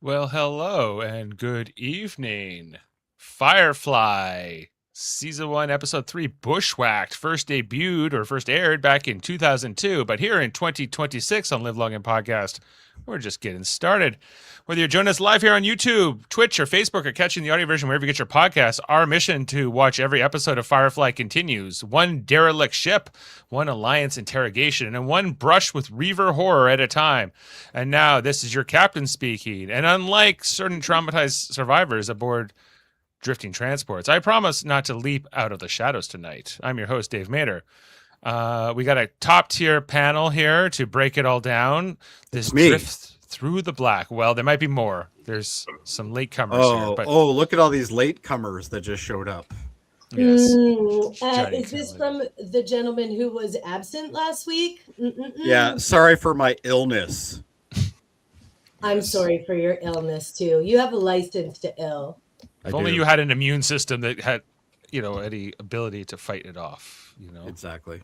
Well, hello and good evening. Firefly, Season 1, Episode 3, Bushwhacked, first debuted or first aired back in 2002, but here in 2026 on Live Long and Podcast, we're just getting started. Whether you're joining us live here on YouTube, Twitch, or Facebook, or catching the audio version wherever you get your podcasts, our mission to watch every episode of Firefly continues. One derelict ship, one alliance interrogation, and one brush with Reaver horror at a time. And now this is your captain speaking. And unlike certain traumatized survivors aboard drifting transports, I promise not to leap out of the shadows tonight. I'm your host, Dave Mader. We got a top tier panel here to break it all down. This drift through the black. Well, there might be more. There's some latecomers here. But look at all these latecomers that just showed up. Yes. Is this from the gentleman who was absent last week? Yeah, sorry for my illness. I'm sorry for your illness too. You have a license to ill. If only you had an immune system that had, any ability to fight it off, Exactly.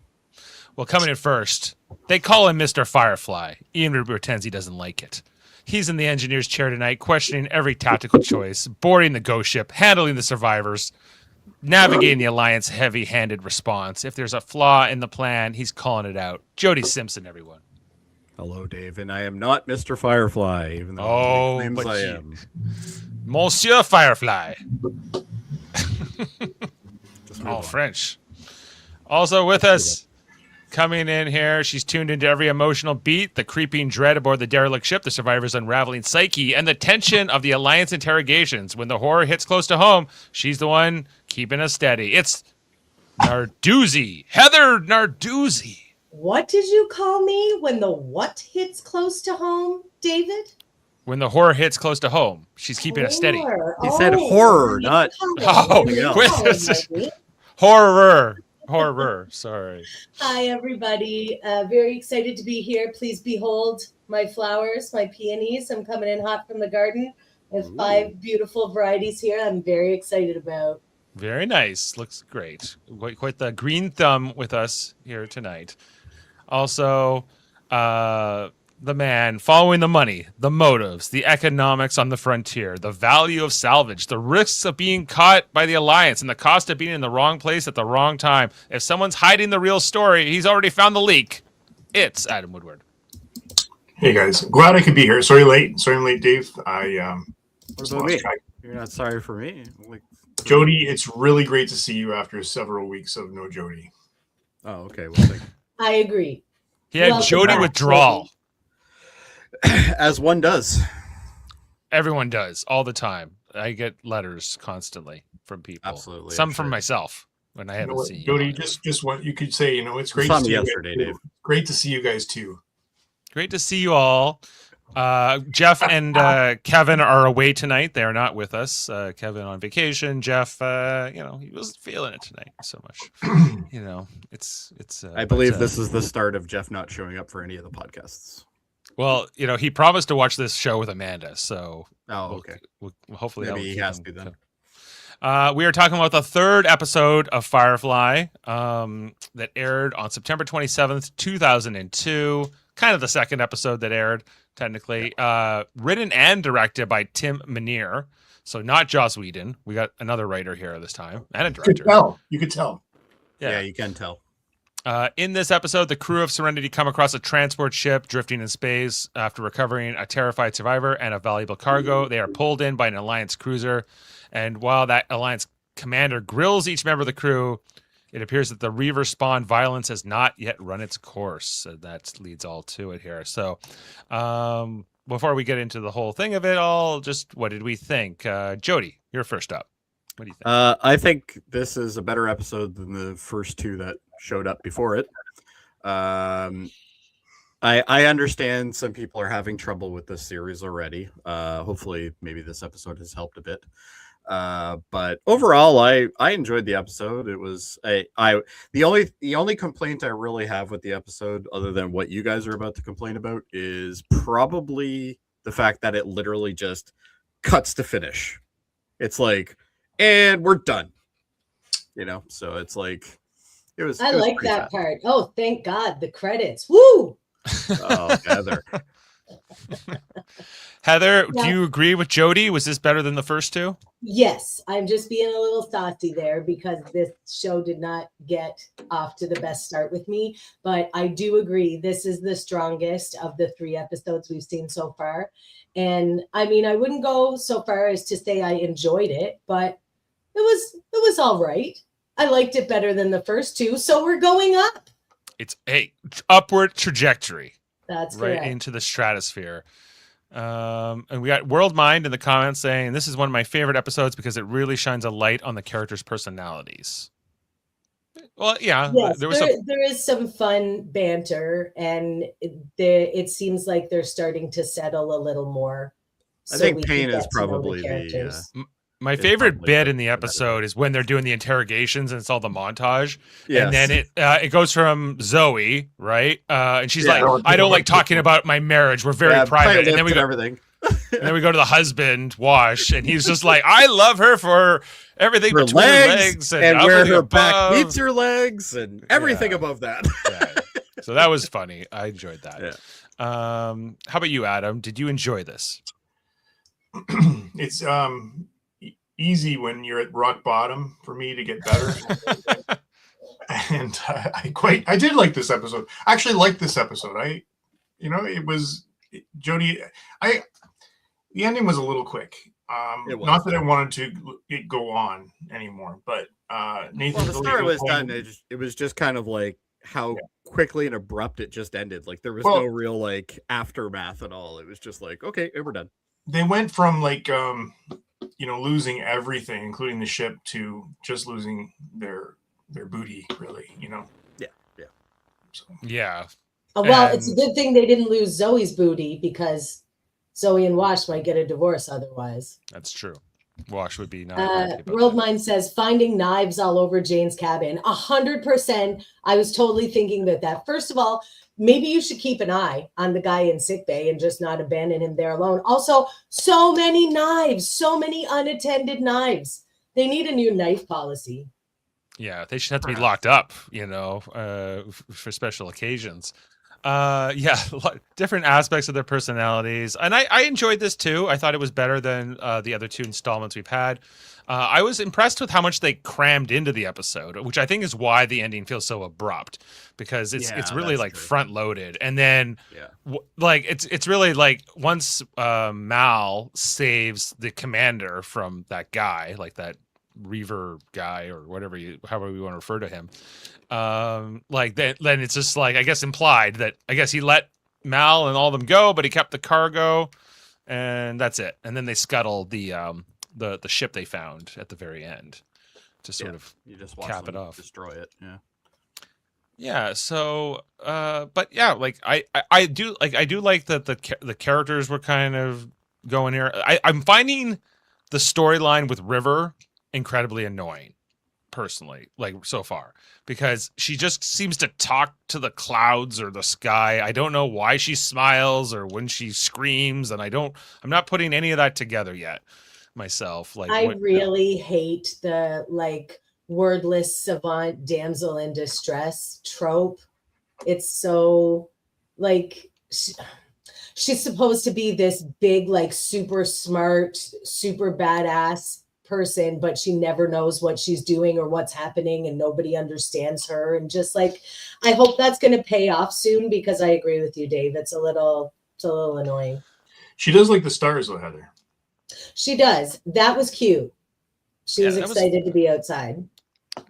Well, coming in first, they call him Mr. Firefly. Ian pretends he doesn't like it. He's in the engineer's chair tonight, questioning every tactical choice, boarding the ghost ship, handling the survivors, navigating the Alliance heavy-handed response. If there's a flaw in the plan, he's calling it out. Jody Simpson, everyone. Hello, Dave, and I am not Mr. Firefly, even though he claims I am. Monsieur Firefly. All French. Also with us, coming in here, she's tuned into every emotional beat, the creeping dread aboard the derelict ship, the survivors' unraveling psyche, and the tension of the Alliance interrogations. When the horror hits close to home, she's the one keeping us steady. It's Narduzzi. Heather Narduzzi. What did you call me when the what hits close to home, David? When the horror hits close to home, she's keeping us steady. He said horror, not Horror, sorry. Hi, everybody. Very excited to be here. Please behold my flowers, my peonies. I'm coming in hot from the garden. I have 5 beautiful varieties here I'm very excited about. Very nice. Looks great. Quite the green thumb with us here tonight. Also, the man following the money, the motives, the economics on the frontier, the value of salvage, the risks of being caught by the Alliance, and the cost of being in the wrong place at the wrong time. If someone's hiding the real story, he's already found the leak. It's Adam Woodward. Hey guys, glad I could be here. Sorry I'm late, Dave. What about me? You're not sorry for me. Jody, it's really great to see you after several weeks of no Jody. Oh, okay. Well, I agree. He had Jody withdrawal. As one does. Everyone does, all the time. I get letters constantly from people. Absolutely. Some from myself when I haven't seen you. Jody, just what you could say, it's great to see you yesterday, Dave. Great to see you guys too. Great to see you all. Jeff and Kevin are away tonight. They are not with us. Kevin on vacation. Jeff, he wasn't feeling it tonight so much. It's. I believe this is the start of Jeff not showing up for any of the podcasts. Well, he promised to watch this show with Amanda, so. Oh, okay. We'll hopefully maybe he has to then. We are talking about the 3rd episode of Firefly that aired on September 27th, 2002. Kind of the 2nd episode that aired, technically. Written and directed by Tim Minear. So not Joss Whedon. We got another writer here this time. And a director. You could tell. Yeah, you can tell. In this episode, the crew of Serenity come across a transport ship drifting in space after recovering a terrified survivor and a valuable cargo. They are pulled in by an Alliance cruiser. And while that Alliance commander grills each member of the crew, it appears that the Reaver spawn violence has not yet run its course. So that leads all to it here. So before we get into the whole thing of it all, just what did we think? Jody, you're first up. What do you think? I think this is a better episode than the first 2 that showed up before it. I understand some people are having trouble with this series already. Hopefully, maybe this episode has helped a bit. But overall, I enjoyed the episode. It was the only complaint I really have with the episode, other than what you guys are about to complain about, is probably the fact that it literally just cuts to finish. It's like, and we're done. So it's like it was. I like that part. Oh, thank God, the credits. Woo! Oh, Heather. Heather, do Yeah. you agree with Jody? Was this better than the first two? Yes, I'm just being a little saucy there because this show did not get off to the best start with me. But I do agree this is the strongest of the 3 episodes we've seen so far. And I mean, I wouldn't go so far as to say I enjoyed it, but it was all right. I liked it better than the first 2, so we're going up. It's a upward trajectory. That's right correct. into the stratosphere. And we got World Mind in the comments saying this is one of my favorite episodes because it really shines a light on the characters' personalities. Well, yeah, Yes, there was there is some fun banter, and it seems like they're starting to settle a little more. I think we can Pain get is to know the probably the characters. my It's favorite probably bit the in the better episode is when they're doing the interrogations and it's all the montage, Yes. and then it goes from Zoe, right, and she's Yeah. like, I don't like talking about my marriage. We're very private, and then we go everything. and then we go to the husband, Wash, and he's just like, I love her for everything Her between her legs and up where and her above. back meets her legs and everything Yeah. above that. Yeah. So that was funny. I enjoyed that. Yeah. How about you, Adam? Did you enjoy this? It's easy when you're at rock bottom for me to get better. And I did like this episode. I actually liked this episode. It was Jody. The ending was a little quick. It was. Not that I wanted to go on anymore, but Nathan. Well, the story was done. It was just kind of like how quickly and abrupt it just ended. Like there was no real like aftermath at all. It was just like, okay, we're done. They went from like losing everything, including the ship, to just losing their booty, really, Yeah. So. Yeah. Well, it's a good thing they didn't lose Zoe's booty because Zoe and Wash might get a divorce otherwise. That's true. Wash would be not happy about World that. Mind says finding knives all over Jane's cabin. 100%. I was totally thinking that. First of all, maybe you should keep an eye on the guy in sickbay and just not abandon him there alone. Also, so many knives, so many unattended knives. They need a new knife policy. Yeah, they should have to be locked up, for special occasions. Different aspects of their personalities. And I enjoyed this too. I thought it was better than the other 2 installments we've had. I was impressed with how much they crammed into the episode, which I think is why the ending feels so abrupt, because it's really like front loaded. And then it's really like once Mal saves the commander from that guy, like that Reaver guy or however we want to refer to him, then it's just like, I guess implied that I guess he let Mal and all of them go, but he kept the cargo, and that's it. And then they scuttle the ship they found at the very end to sort of you just cap it off, destroy it. Yeah. So, but yeah, like I do like that the characters were kind of going here. I'm finding the storyline with River incredibly annoying, personally, like so far, because she just seems to talk to the clouds or the sky. I don't know why she smiles or when she screams, and I'm not putting any of that together yet myself. Like I really hate the like wordless savant damsel in distress trope. It's so like she's supposed to be this big, like super smart, super badass person, but she never knows what she's doing or what's happening, and nobody understands her. And just like, I hope that's going to pay off soon, because I agree with you, Dave. It's a little annoying. She does like the stars, though, Heather. She does. That was cute. She was excited to be outside.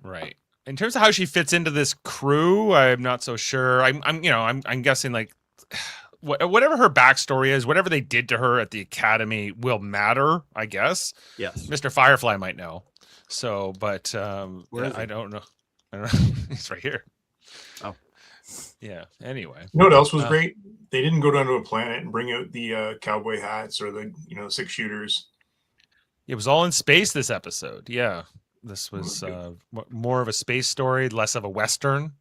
Right. In terms of how she fits into this crew, I'm not so sure. I'm guessing like whatever her backstory is, whatever they did to her at the academy will matter, I guess. Yes. Mr. Firefly might know. So, but I don't know. He's right here. Oh. Yeah. Anyway. You know what else was great? They didn't go down to a planet and bring out the cowboy hats or the 6-shooters. It was all in space this episode. Yeah. This was more of a space story, less of a Western.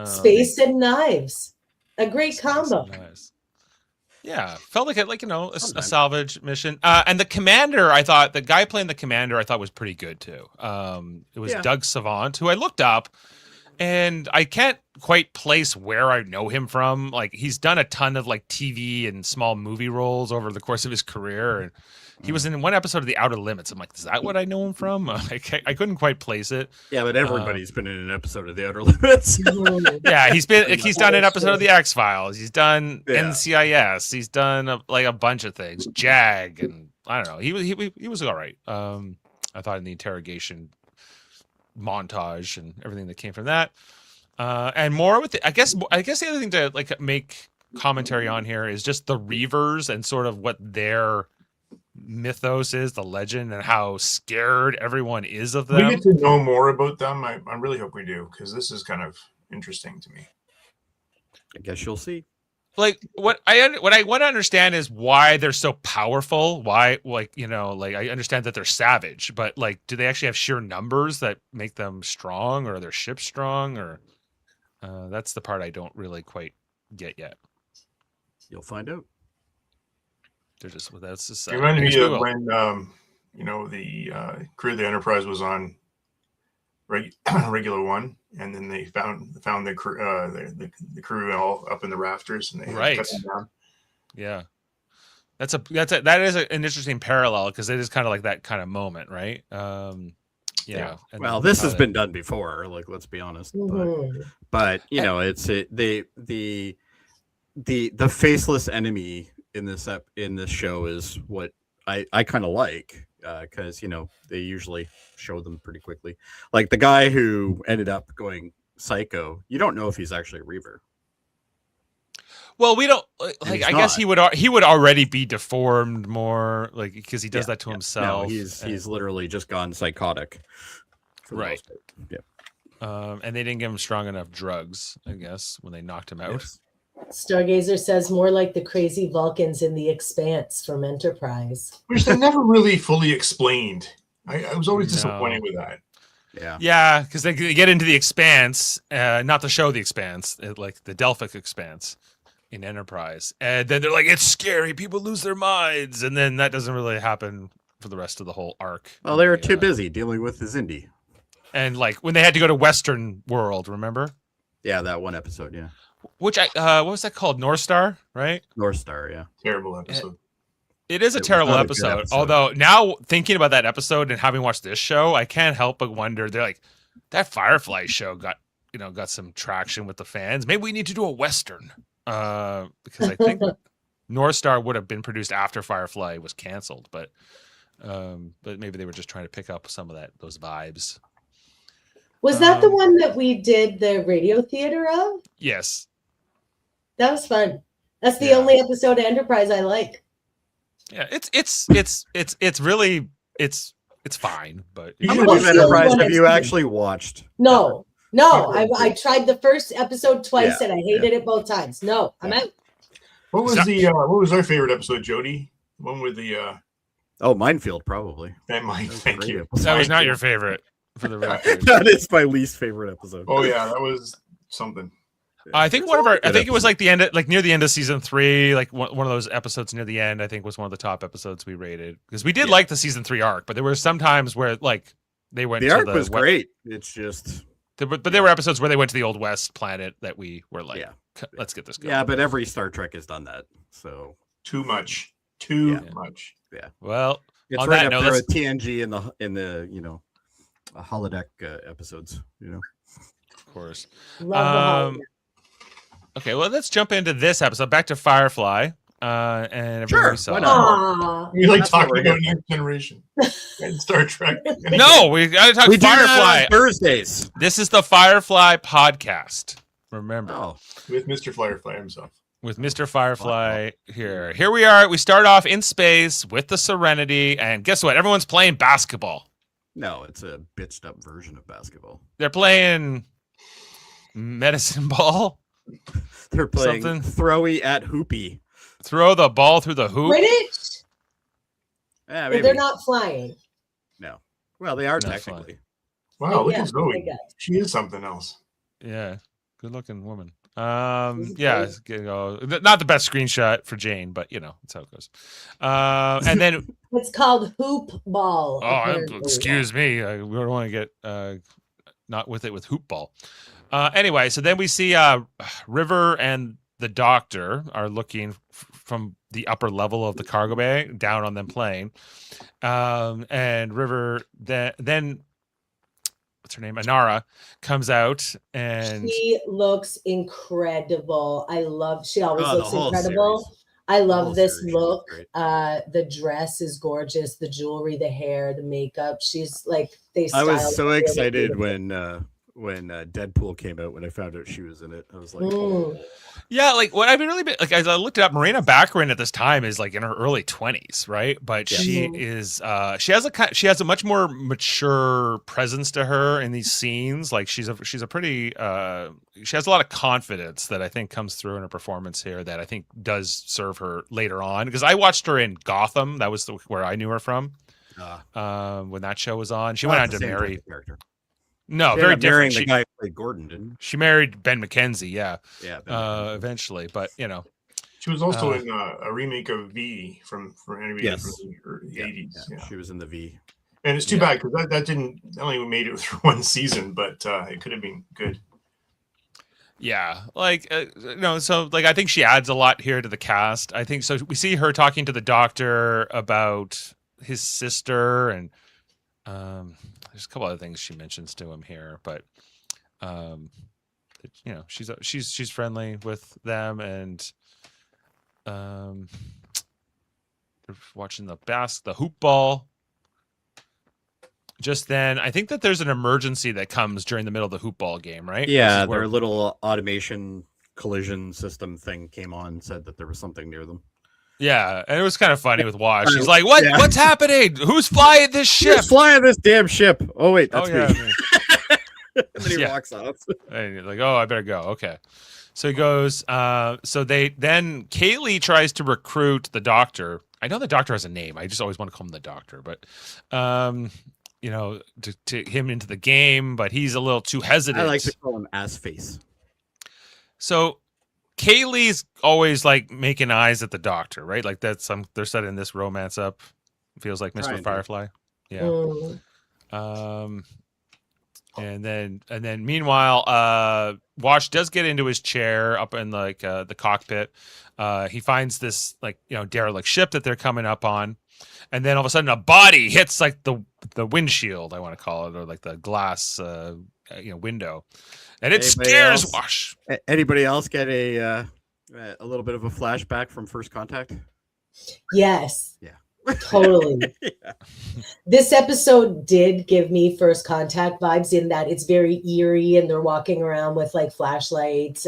Space and knives. A great combo. Yeah, felt like a salvage mission. And the commander, I thought the guy playing the commander, I thought was pretty good too. It was Doug Savant, who I looked up, and I can't quite place where I know him from. Like, he's done a ton of like TV and small movie roles over the course of his career, and he was in one episode of The Outer Limits. I'm like, is that what I know him from? I couldn't quite place it. Yeah, but everybody's been in an episode of The Outer Limits. Yeah, he's done an episode of The X-Files. He's done Yeah. NCIS. He's done a bunch of things. JAG, and I don't know. He was all right. I thought in the interrogation montage and everything that came from that, and more with I guess the other thing to like make commentary on here is just the Reavers and sort of what their mythos is, the legend, and how scared everyone is of them. We get to know more about them. I really hope we do, because this is kind of interesting to me. I guess you'll see. Like what I want to understand is why they're so powerful. Why, like, you know, like I understand that they're savage, but like, do they actually have sheer numbers that make them strong, or are their ships strong, or that's the part I don't really quite get yet. You'll find out. They're just that's just. It reminded me of when the crew of the Enterprise was on regular one, and then they found the crew the crew all up in the rafters, and they had to cut them down. Yeah, that is an interesting parallel, because it is kind of like that kind of moment, right? Yeah. Well, this has been done before. Like, let's be honest. But you know, it's the faceless enemy in this show is what I kind of like, because you know they usually show them pretty quickly. Like the guy who ended up going psycho, you don't know if he's actually a Reaver. Well, we don't like. I guess he would already be deformed more, like, because he does that to himself. No, he's literally just gone psychotic. Right. Yeah. And they didn't give him strong enough drugs, I guess, when they knocked him out. Yes. Stargazer says more like the crazy Vulcans in The Expanse from Enterprise. Which they never really fully explained. I was always disappointed with that. Yeah, because they get into The Expanse, not the show The Expanse, like the Delphic Expanse in Enterprise. And then they're like, it's scary, people lose their minds. And then that doesn't really happen for the rest of the whole arc. Well, they were too busy dealing with the Zindi. And like when they had to go to Western World, remember? Yeah, that one episode, yeah. Which what was that called? North Star, right? North Star, yeah. Terrible episode. It is a terrible episode. Although now thinking about that episode and having watched this show, I can't help but wonder. They're like, that Firefly show got some traction with the fans. Maybe we need to do a Western, because I think North Star would have been produced after Firefly was canceled, but maybe they were just trying to pick up some of those vibes. Was that the one that we did the radio theater of? Yes. That was fun. That's the only episode of Enterprise I like. Yeah, it's really fine, but how much of Enterprise have you actually watched? No. I tried the first episode twice and I hated it both times. No, I'm out. What was our favorite episode, Jody? The one with the Minefield, probably. Thank you. That was not your favorite, for the record. That is my least favorite episode. Oh yeah, that was something. I think it was like the end, like near the end of season 3, like one of those episodes near the end. I think was one of the top episodes we rated, because we did like the season 3 arc, but there were some times where like they went. The arc was great. It's just, but there were episodes where they went to the Old West planet that we were like, let's get this going. Yeah, but every Star Trek has done that. So too much. Yeah. Well, it's right up there with TNG in the holodeck episodes. You know, of course. Love the Okay, well, let's jump into this episode. Back to Firefly, and everything we saw. Why not? We like talking about Next Generation and Star Trek. No, we got to talk Firefly. Thursdays. This is the Firefly podcast. Remember, with Mr. Firefly himself. With Mr. Firefly here. Here we are. We start off in space with the Serenity, and guess what? Everyone's playing basketball. No, it's a bitched up version of basketball. They're playing medicine ball. They're playing throwy at hoopy. Throw the ball through the hoop. British? Yeah, maybe. They're not flying. No. Well, they are technically. Wow, look at Zoe. She is something else. Yeah. Good looking woman. Yeah, not the best screenshot for Jane, but that's how it goes. And then it's called hoop ball. Excuse me. We don't want to get not with it with hoop ball. Anyway, so then we see River and the doctor are looking from the upper level of the cargo bay down on them playing. And River then what's her name? Anara comes out and She looks incredible. She always Oh, the looks whole incredible. series. I The love whole this series, she looks look. great. The dress is gorgeous. The jewelry, the hair, the makeup. She's like they I styled was so her really excited beautifully. when Deadpool came out, when I found out she was in it. I was like, Mm. oh. yeah, like what I've been really like as I looked it up, Marina Baccarin at this time is like in her early 20s, right? But Yes. she is she has a much more mature presence to her in these scenes. Like she's a pretty she has a lot of confidence that I think comes through in her performance here that I think does serve her later on. Because I watched her in Gotham, that was where I knew her from. When that show was on, she went Not on the to same type marry. of character. No, She very ended up marrying different. the guy who played Gordon, didn't She married Ben McKenzie, yeah. Yeah. Ben McKenzie. Eventually, but you know, She was also in a remake of V from animated Yes. from the 80s. Yeah, Yeah. she was in the V. And it's too Yeah. bad because that didn't only made it through one season, but it could have been good. yeah, like no, so like I think she adds a lot here to the cast. I think so. We see her talking to the doctor about his sister, and there's a couple other things she mentions to him here, but you know, she's friendly with them, and they're watching the hoop ball. Just then, I think that there's an emergency that comes during the middle of the hoop ball game, right? Yeah, This is where- their little automation collision system thing came on and said that there was something near them. Yeah, and it was kind of funny with Wash. He's like, "What? Yeah. What's happening? Who's flying this ship?" Who's flying this damn ship? Oh wait, that's yeah, me. And then he Yeah. walks off. And he's like, "Oh, I better go." Okay, so he goes. So then Kaylee tries to recruit the doctor. I know the doctor has a name. I just always want to call him the doctor, but you know, to him into the game, but he's a little too hesitant. I like to call him Ass Face. So Kaylee's always like making eyes at the doctor, right? Like that's they're setting this romance up. Feels like Mr. Trying to. Firefly. Yeah. Mm. And then meanwhile, Wash does get into his chair up in like the cockpit. He finds this like, you know, derelict ship that they're coming up on. And then all of a sudden a body hits like the windshield, I want to call it, or like the glass window. And it Anybody scares else? Wash. Anybody else get a little bit of a flashback from First Contact? Yes. Yeah. Totally. Yeah. This episode did give me First Contact vibes in that it's very eerie and they're walking around with like flashlights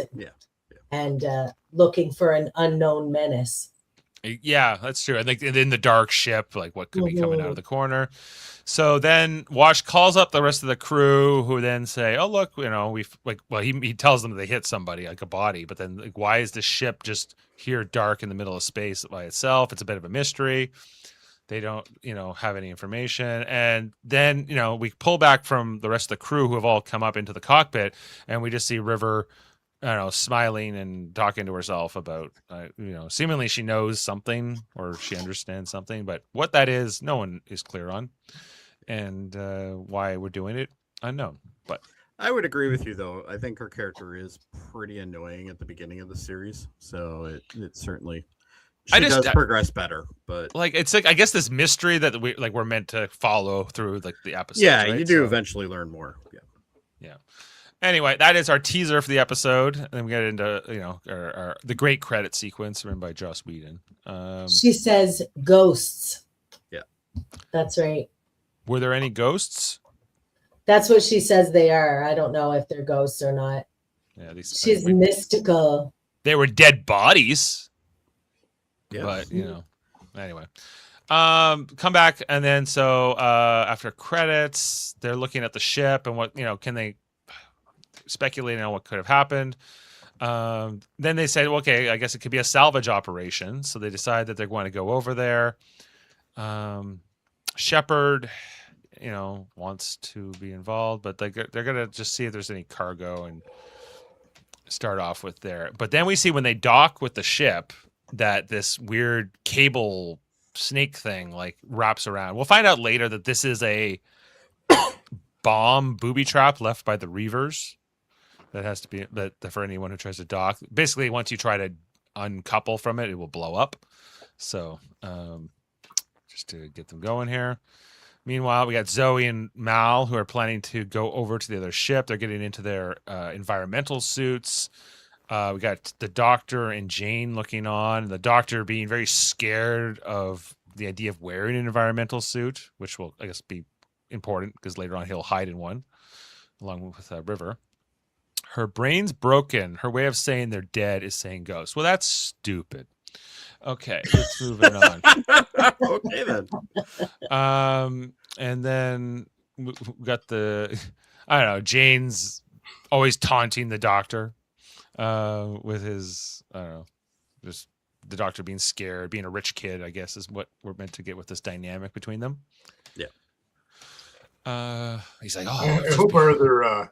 and looking for an unknown menace. Yeah, that's true. And like in the dark ship, like what could be coming out of the corner. So then Wash calls up the rest of the crew, who then say, "Oh, look, you know, he tells them that they hit somebody, like a body, but then like, why is the ship just here dark in the middle of space by itself? It's a bit of a mystery." They don't, you know, have any information. And then, you know, we pull back from the rest of the crew who have all come up into the cockpit, and we just see River, I don't know, smiling and talking to herself about, you know, seemingly she knows something or she understands something, but what that is, no one is clear on. And why we're doing it, unknown. But I would agree with you, though. I think her character is pretty annoying at the beginning of the series, so it certainly does progress better. But like it's like I guess this mystery that we're meant to follow through like the episode. Yeah, right? you do eventually learn more. Yeah. Anyway, that is our teaser for the episode, and then we get into our the great credit sequence written by Joss Whedon. She says ghosts. Yeah, that's right. Were there any ghosts? That's what she says they are. I don't know if they're ghosts or not. Yeah, she's mystical. They were dead bodies. Yeah, but anyway. Come back, and then so after credits, they're looking at the ship and what can they speculating on what could have happened. Then they said, okay, I guess it could be a salvage operation. So they decide that they're going to go over there. Shepard, wants to be involved, but they're going to just see if there's any cargo and start off with there. But then we see when they dock with the ship that this weird cable snake thing like wraps around. We'll find out later that this is a bomb booby trap left by the Reavers. That has to be that for anyone who tries to dock. Basically, once you try to uncouple from it, it will blow up. So just to get them going here. Meanwhile, we got Zoe and Mal who are planning to go over to the other ship. They're getting into their environmental suits. We got the Doctor and Jane looking on. The Doctor being very scared of the idea of wearing an environmental suit, which will, I guess, be important because later on he'll hide in one, along with River. Her brain's broken. Her way of saying they're dead is saying ghost. Well, that's stupid. Okay, let's move it on. Okay then. And then we got I don't know, Jane's always taunting the Doctor with his, I don't know, just the Doctor being scared, being a rich kid, I guess, is what we're meant to get with this dynamic between them. Yeah. He's like, I hope our other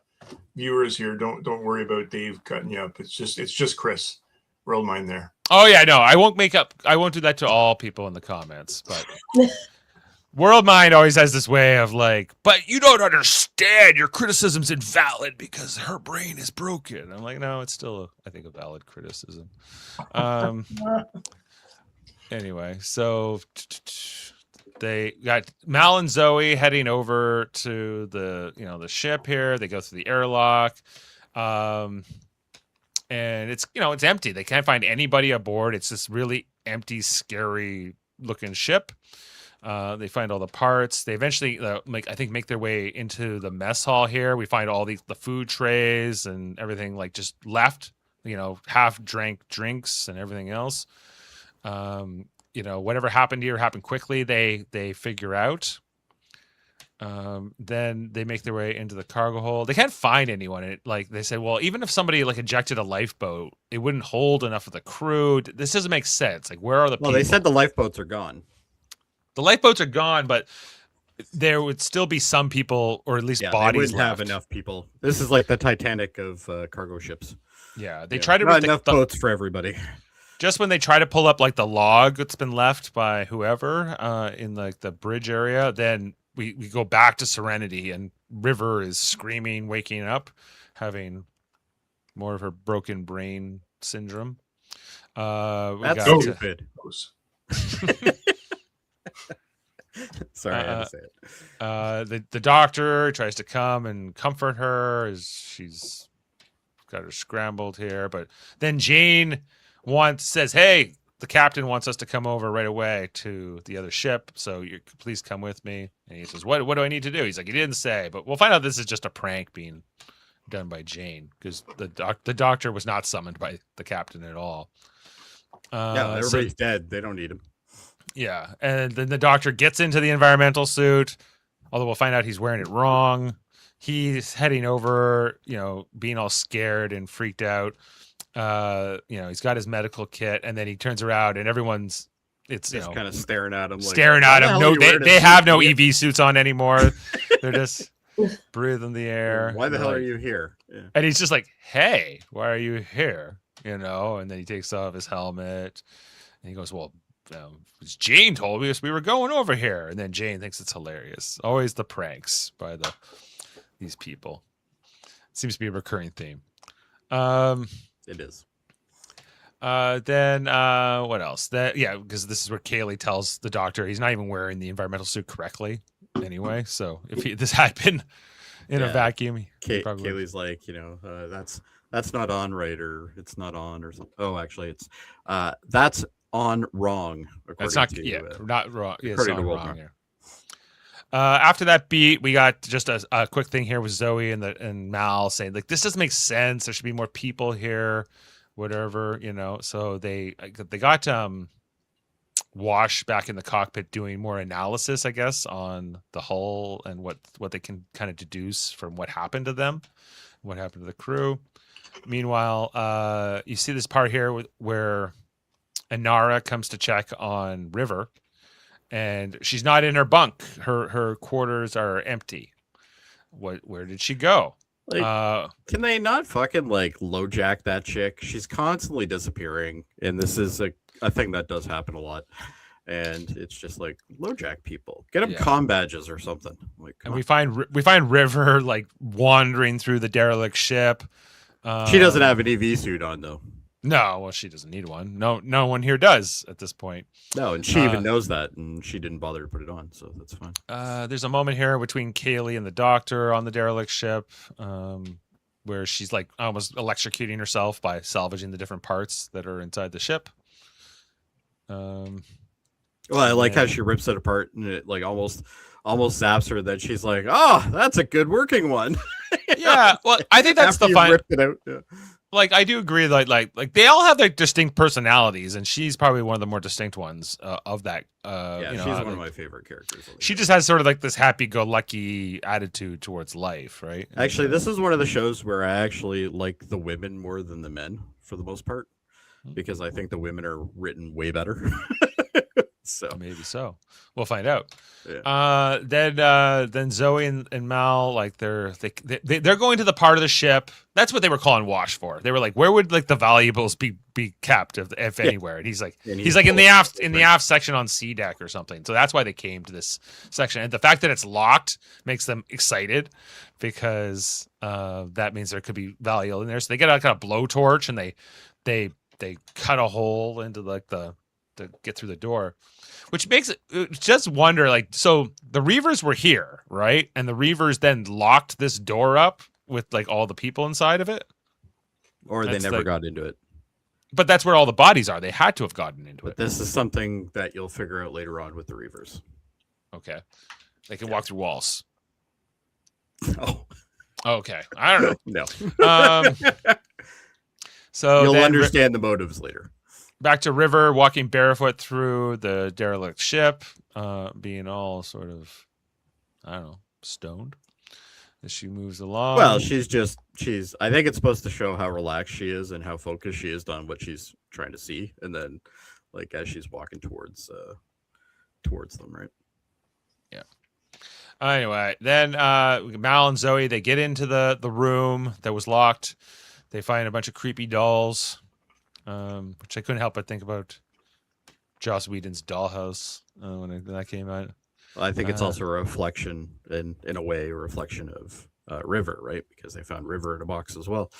viewers here don't worry about Dave cutting you up. It's just Chris. World mind there. Oh yeah, no, I won't do that to all people in the comments, but World Mind always has this way of like, but you don't understand, your criticism's invalid because her brain is broken. I'm like, no, it's still I think a valid criticism. Anyway, so they got Mal and Zoe heading over to the ship here. They go through the airlock. And it's empty. They can't find anybody aboard. It's this really empty, scary looking ship. They find all the parts. They eventually make their way into the mess hall here. We find all the food trays and everything like just left, half drank drinks and everything else. Whatever happened here happened quickly. They figure out. Then they make their way into the cargo hold. They can't find anyone. They say, well, even if somebody ejected a lifeboat, it wouldn't hold enough of the crew. This doesn't make sense. Like, where are the people? Well, they said the lifeboats are gone. The lifeboats are gone, but there would still be some people, or at least bodies. They wouldn't left. have enough people. This is like the Titanic of cargo ships. Yeah, they try to not enough boats for everybody. Just when they try to pull up the log that's been left by whoever in the bridge area, then we go back to Serenity, and River is screaming, waking up, having more of her broken brain syndrome. That's stupid. Sorry, I had to say it. The Doctor tries to come and comfort her as she's got her scrambled here, but then Jane says, "Hey, the captain wants us to come over right away to the other ship, so please come with me." And he says, "What do I need to do?" He's like, "He didn't say, but we'll find out this is just a prank being done by Jane because the Doctor was not summoned by the captain at all." Everybody's dead. They don't need him. Yeah, and then the Doctor gets into the environmental suit, although we'll find out he's wearing it wrong. He's heading over, being all scared and freaked out. He's got his medical kit, and then he turns around and everyone's just kind of staring at him. No, they have no EV suits on anymore. They're just breathing the air. Why the hell are you here? Yeah. And he's just like, "Hey, why are you here?" And then he takes off his helmet and he goes, "Well, Jane told us we were going over here." And then Jane thinks it's hilarious. Always the pranks by these people. Seems to be a recurring theme. It is. Then what else? Because this is where Kaylee tells the Doctor he's not even wearing the environmental suit correctly anyway. So if this had been in a vacuum, Kaylee's like, that's not on right, or it's not on, or something. Oh, actually, it's that's on wrong. That's not to, not wrong. Yeah, it's not to wrong here. After that beat, we got just a quick thing here with Zoe and Mal saying this doesn't make sense. There should be more people here, whatever, So they got Wash back in the cockpit doing more analysis, I guess, on the hull and what they can kind of deduce from what happened to them, what happened to the crew. Meanwhile, you see this part here where Inara comes to check on River. And she's not in her bunk. Her quarters are empty. Where did she go? Can they not fucking LoJack that chick? She's constantly disappearing, and this is a thing that does happen a lot. and it's just like LoJack people. Get them Yeah. comm badges or something. Like, And we find River like wandering through the derelict ship. she doesn't have an EV suit on though. No, well, she doesn't need one. No one here does at this point. No, and she even knows that, and she didn't bother to put it on, so that's fine. There's a moment here between Kaylee and the doctor on the derelict ship, where she's like almost electrocuting herself by salvaging the different parts that are inside the ship. Well, I like how she rips it apart and it like almost zaps her. That she's like, "Oh, that's a good working one." Yeah, well, I think that's After the you fun. ripped it out. Yeah. Like, I do agree that like they all have their distinct personalities, and she's probably one of the more distinct ones of that. Yeah, you know, she's like, one of my favorite characters. She just has sort of like this happy-go-lucky attitude towards life, right? Actually, this is one of the shows where I actually like the women more than the men for the most part, because I think the women are written way better. So maybe so. We'll find out. Yeah. Then Zoe and Mal, like they're going to the part of the ship. That's what they were calling Wash for. They were like, where would like the valuables be kept if anywhere? And he's like in the aft section on C deck or something. So that's why they came to this section. And the fact that it's locked makes them excited, because that means there could be value in there. So they get a kind of blowtorch and they cut a hole into like to get through the door, which makes it just wonder, like, so the Reavers were here, right? And the Reavers then locked this door up with like all the people inside of it, or they never got into it. But that's where all the bodies are. They had to have gotten into it. This is something that you'll figure out later on with the Reavers. Okay, they can walk through walls. Oh, okay. I don't know. No. So you'll understand the motives later. Back to River walking barefoot through the derelict ship, being all sort of, I don't know, stoned as she moves along. Well, I think it's supposed to show how relaxed she is and how focused she is on what she's trying to see. And then like as she's walking towards them, right? Yeah. Anyway, then Mal and Zoe, they get into the room that was locked. They find a bunch of creepy dolls. Which I couldn't help but think about Joss Whedon's Dollhouse when that came out. Well, I think it's also a reflection, in a way, a reflection of River, right? Because they found River in a box as well.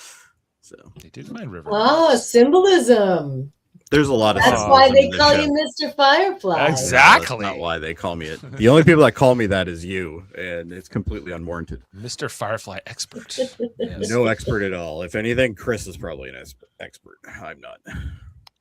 So they did find River. Oh, symbolism. There's a lot of. That's why they call you Mr. Firefly. Exactly. That's not why they call me it. The only people that call me that is you, and it's completely unwarranted. Mr. Firefly expert. Yes. No expert at all. If anything, Chris is probably an expert. I'm not.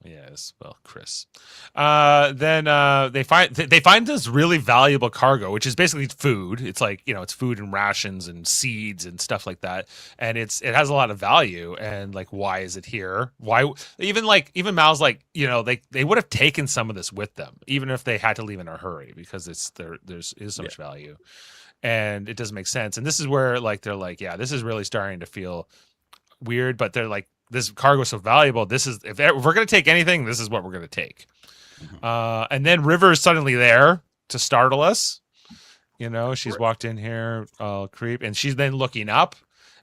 Yes, well, Chris. Then they find this really valuable cargo, which is basically food. It's like, you know, it's food and rations and seeds and stuff like that, and it has a lot of value. And like, why is it here? Why even Mal's like, you know, they would have taken some of this with them, even if they had to leave in a hurry, because there's so much value, and it doesn't make sense. And this is where like they're like, yeah, this is really starting to feel weird, but they're like, this cargo is so valuable. This is if we're going to take anything, this is what we're going to take. And then River is suddenly there to startle us. You know, she's walked in here, creep, and she's then looking up.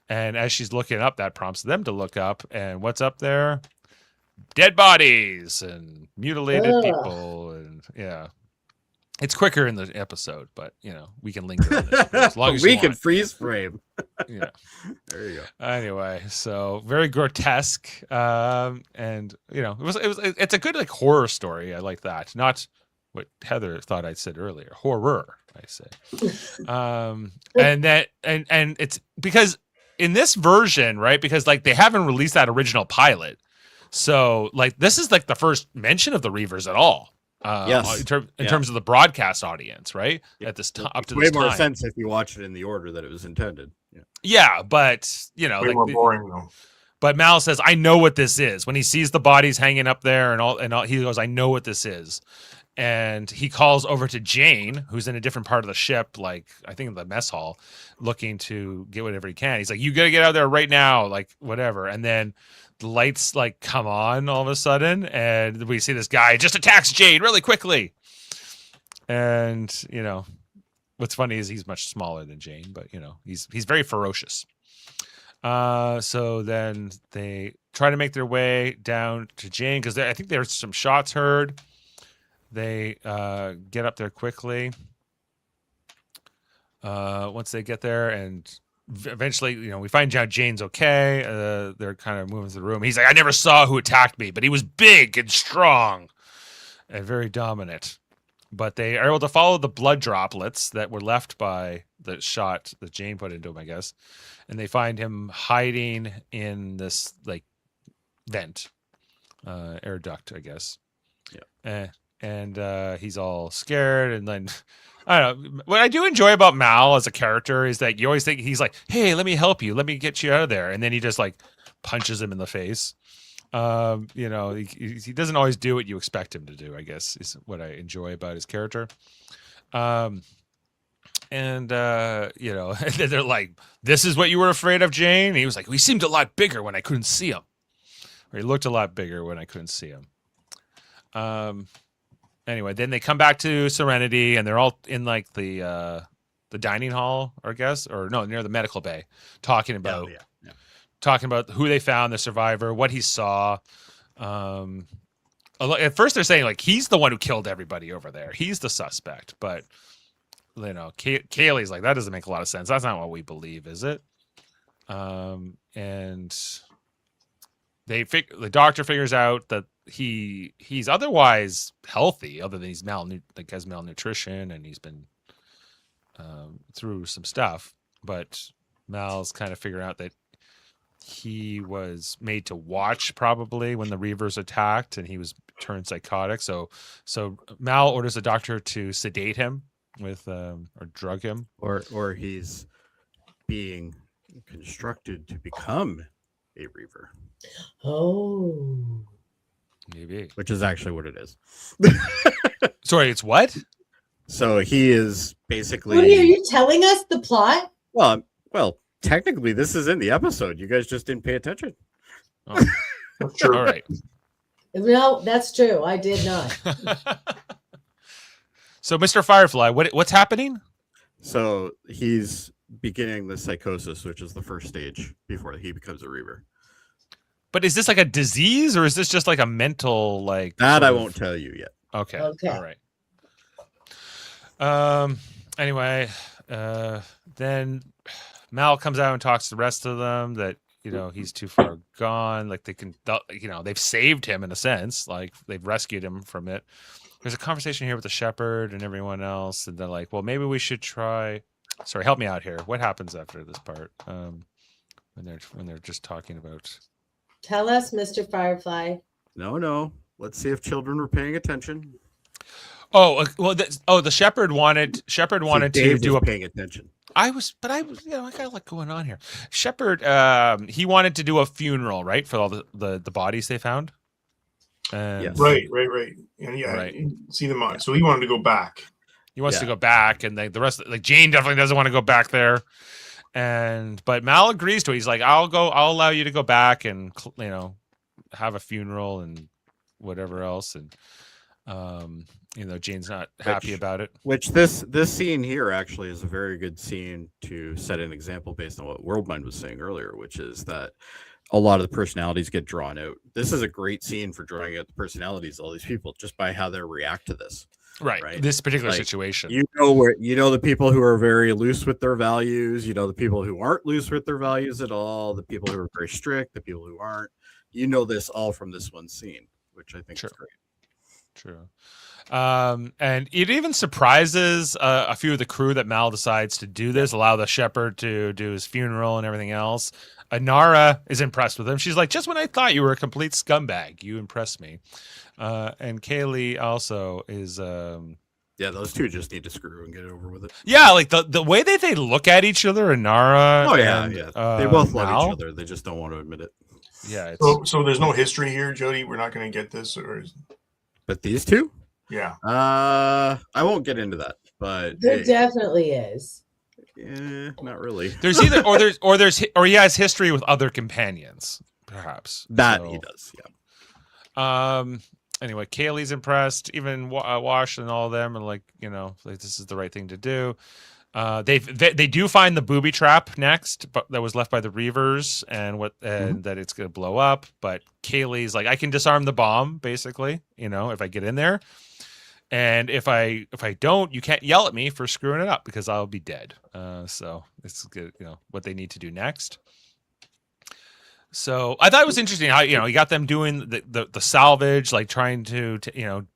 And as she's looking up, that prompts them to look up. And what's up there? Dead bodies and mutilated people, and yeah. It's quicker in the episode, but you know, we can linger on this as long as we can freeze frame. Yeah, there you go. Anyway, so very grotesque, and you know, it's a good like horror story. I like that, not what Heather thought I said earlier. Horror, I say. And it's because in this version, right? Because like they haven't released that original pilot, so like this is like the first mention of the Reavers at all. Yes. In terms of the broadcast audience, right? At this time, up to this time, way more sense if you watch it in the order that it was intended. Yeah, but you know, way more boring though. But Mal says, "I know what this is." When he sees the bodies hanging up there and all, he goes, "I know what this is." And he calls over to Jane, who's in a different part of the ship, like I think in the mess hall, looking to get whatever he can. He's like, "You gotta get out there right now, like whatever." And then the lights like come on all of a sudden, and we see this guy just attacks Jane really quickly. And you know, what's funny is he's much smaller than Jane, but you know, he's very ferocious. So then they try to make their way down to Jane because I think there's some shots heard. They get up there quickly. Once they get there, and eventually, we find out Jane's okay. They're kind of moving through the room. He's like, I never saw who attacked me, but he was big and strong and very dominant. But they are able to follow the blood droplets that were left by the shot that Jane put into him, I guess. And they find him hiding in this like vent, air duct, I guess. Yeah. And he's all scared. And then, I don't know. What I do enjoy about Mal as a character is that you always think he's like, hey, let me help you. Let me get you out of there. And then he just like punches him in the face. He doesn't always do what you expect him to do, I guess, is what I enjoy about his character. And they're like, this is what you were afraid of, Jane? And he was like, he seemed a lot bigger when I couldn't see him. Or he looked a lot bigger when I couldn't see him. Anyway, then they come back to Serenity, and they're all in like the dining hall, I guess, or no, near the medical bay, talking about who they found, the survivor, what he saw. At first, they're saying like he's the one who killed everybody over there. He's the suspect, but Kaylee's like, that doesn't make a lot of sense. That's not what we believe, is it? And the doctor figures out that he's otherwise healthy, other than he's has malnutrition, and he's been through some stuff. But Mal's kind of figuring out that he was made to watch probably when the Reavers attacked, and he was turned psychotic. So Mal orders the doctor to sedate him with or drug him, or he's being constructed to become a Reaver. Oh, maybe, which is actually what it is. Sorry, it's what? So he is basically. Woody, are you telling us the plot? Well, technically, this is in the episode. You guys just didn't pay attention. Oh. True. All right. No, that's true. I did not. So, Mr. Firefly, what's happening? So he's beginning the psychosis, which is the first stage before he becomes a Reaver. But is this like a disease, or is this just like a mental like? That I won't tell you yet. Okay. Okay. All right. Anyway, then Mal comes out and talks to the rest of them that he's too far gone. Like they've saved him in a sense. Like they've rescued him from it. There's a conversation here with the shepherd and everyone else, and they're like, well, maybe we should try. Sorry, help me out here. What happens after this part? When they're just talking about. Tell us, Mr. Firefly. No. Let's see if children were paying attention. Oh, well, the shepherd wanted to do paying attention. I was, I got a lot going on here. Shepherd, he wanted to do a funeral, right, for all the bodies they found. Yes. Right. And right. See them on. So he wanted to go back. He wants to go back, and the rest, like Jane, definitely doesn't want to go back there. But Mal agrees to it. He's like, I'll allow you to go back and have a funeral and whatever else. And Jane's not happy about it. Which this scene here actually is a very good scene to set an example based on what Worldmind was saying earlier, which is that a lot of the personalities get drawn out. This is a great scene for drawing out the personalities of all these people just by how they react to this. Right. This particular situation. The people who are very loose with their values, the people who aren't loose with their values at all, the people who are very strict, the people who aren't. This all from this one scene, which I think is great. True. And it even surprises a few of the crew that Mal decides to do this, allow the shepherd to do his funeral and everything else. Anara is impressed with him. She's like, just when I thought you were a complete scumbag, you impressed me. And Kaylee also is. Those two just need to screw and get it over with it. Yeah, like the way that they look at each other, Anara. Oh yeah, and, they both love Mal. each other. They just don't want to admit it. Yeah. So there's no history here, Jody. We're not going to get this, But these two. Yeah. I won't get into that, but there definitely is. Yeah, not really. There's either or he has history with other companions, perhaps. He does. Yeah. Anyway, Kaylee's impressed. Even Wash and all of them are like, this is the right thing to do. They do find the booby trap next, but that was left by the Reavers, and that it's going to blow up. But Kaylee's like, I can disarm the bomb, basically. If I get in there. And if I don't, you can't yell at me for screwing it up because I'll be dead. So it's good, what they need to do next. So I thought it was interesting how you got them doing the salvage, like trying to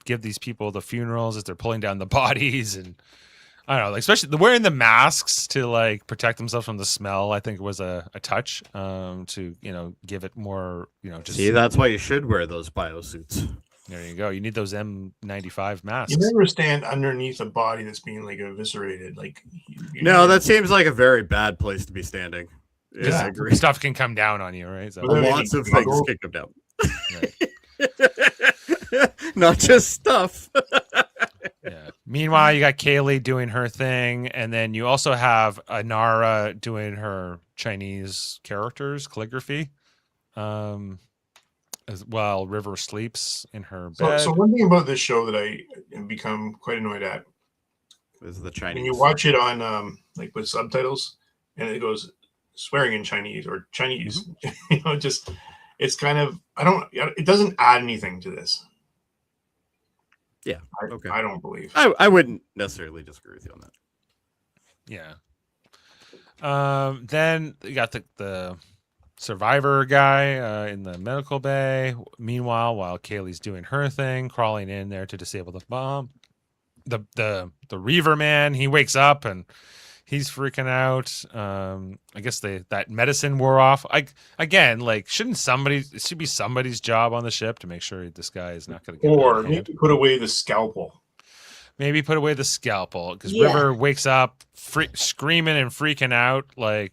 give these people the funerals as they're pulling down the bodies, and I don't know, like especially the wearing the masks to like protect themselves from the smell. I think it was a touch to give it more just See, that's why you should wear those biosuits. there you go. You need those N95 masks. You never stand underneath a body that's being like eviscerated. Like, No, that seems like a very bad place to be standing. Yeah, I agree. Stuff can come down on you, right? So, Lots of things can come down. right. Not just stuff. Yeah. Meanwhile, you got Kaylee doing her thing, and then you also have Anara doing her Chinese characters calligraphy. As well, River sleeps in her bed. So one thing about this show that I have become quite annoyed at is the Chinese. When you watch it on like with subtitles, and it goes swearing in Chinese or Chinese, just it's kind of it doesn't add anything to this. Yeah, okay. I don't believe. I wouldn't necessarily disagree with you on that. Yeah. Then you got the survivor guy in the medical bay. Meanwhile, while Kaylee's doing her thing, crawling in there to disable the bomb, the Reaver man, he wakes up and he's freaking out. I guess that medicine wore off. It should be somebody's job on the ship to make sure this guy is not going to get or maybe put away the scalpel. Maybe put away the scalpel because Yeah. River wakes up screaming and freaking out,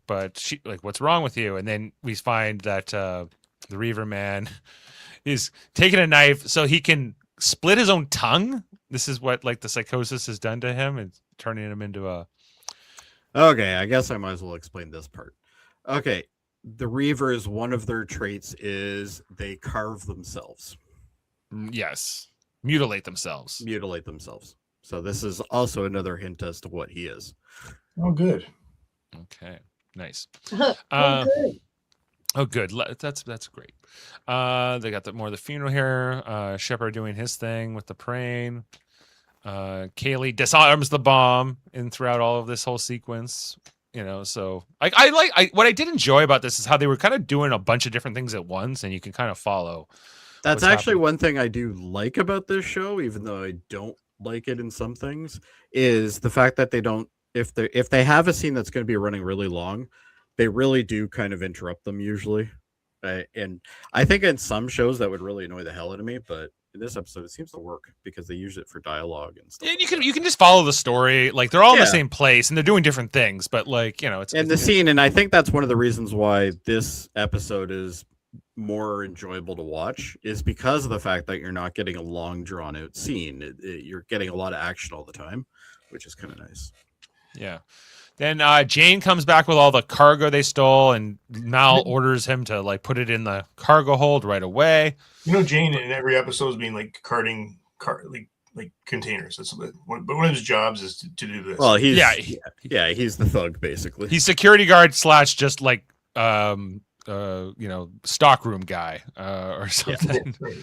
but she what's wrong with you? And then we find that the Reaver man is taking a knife so he can split his own tongue. This is what the psychosis has done to him and turning him into a. Okay, I guess I might as well explain this part. Okay, the Reavers, one of their traits is they carve themselves. Yes, mutilate themselves. So this is also another hint as to what he is. Oh, good. Okay, nice. Good. Oh, good. That's great. They got more of the funeral here. Shepard doing his thing with the praying. Kaylee disarms the bomb throughout all of this whole sequence. So what I did enjoy about this is how they were kind of doing a bunch of different things at once, and you can kind of follow. That's actually one thing I do like about this show, even though I don't like it in some things, is the fact that they don't. If they have a scene that's going to be running really long, they really do kind of interrupt them usually. And I think in some shows that would really annoy the hell out of me, but in this episode it seems to work because they use it for dialogue and stuff. And you can just follow the story. Like they're all in the same place and they're doing different things, but it's and the scene. And I think that's one of the reasons why this episode is more enjoyable to watch is because of the fact that you're not getting a long drawn out scene. You're getting a lot of action all the time, which is kind of nice. Yeah. Then Jane comes back with all the cargo they stole, and Mal orders him to put it in the cargo hold right away. Jane in every episode is being carting containers. That's one of his jobs is to do this. Well, he's the thug basically. He's security guard / just stockroom guy or something. Right.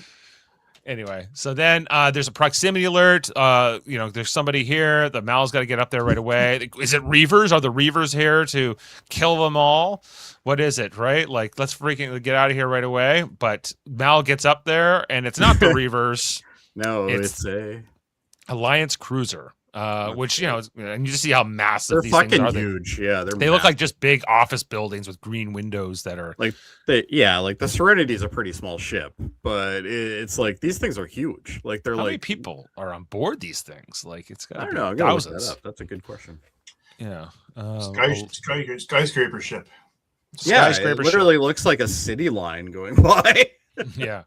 Anyway, so then there's a proximity alert. There's somebody here. The Mal's got to get up there right away. Is it Reavers? Are the Reavers here to kill them all? What is it, right? Let's freaking get out of here right away. But Mal gets up there, and it's not the Reavers. No, it's a Alliance cruiser. Which and you just see how massive they're these fucking things are. huge. They look like just big office buildings with green windows that are the Serenity is a pretty small ship, but it's these things are huge. They're how many people are on board these things? It's got thousands. That's a good question. Yeah, skyscraper ship. It literally looks like a city line going by. Yeah.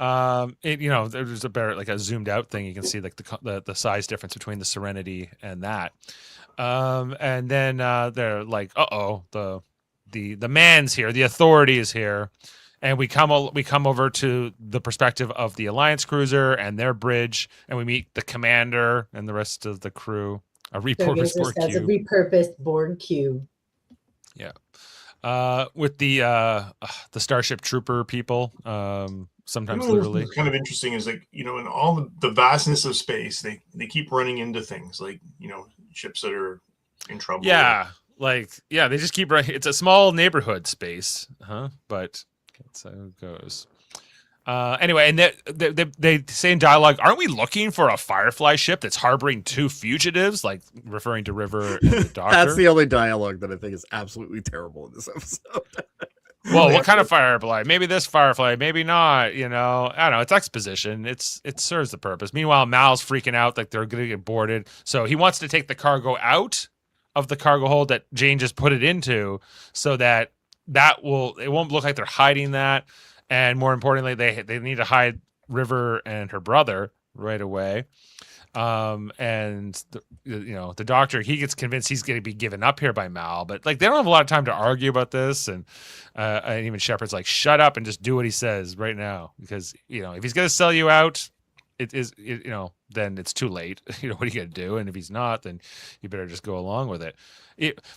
There's a zoomed out thing. You can see the size difference between the Serenity and that. And then they're the man's here, the authority is here, and we come over to the perspective of the Alliance cruiser and their bridge, and we meet the commander and the rest of the crew. A repurposed Borg cube. Yeah. With the Starship Trooper people, sometimes what's literally. kind of interesting is like, in all the vastness of space, they keep running into things like, ships that are in trouble. Yeah, they just keep running. It's a small neighborhood space, but that's how it goes. Anyway, and they say in dialogue, aren't we looking for a Firefly ship that's harboring 2 fugitives, like referring to River and the Doctor? That's the only dialogue that I think is absolutely terrible in this episode. Well, what kind of Firefly? Maybe this Firefly, maybe not. I don't know. It's exposition. It serves the purpose. Meanwhile, Mal's freaking out like they're going to get boarded. So he wants to take the cargo out of the cargo hold that Jane just put it into, so that it won't look like they're hiding that. And more importantly, they need to hide River and her brother right away. And the Doctor, he gets convinced he's going to be given up here by Mal, but like they don't have a lot of time to argue about this. And even Shepard's like, shut up and just do what he says right now, because if he's going to sell you out, then it's too late. What are you going to do? And if he's not, then you better just go along with it.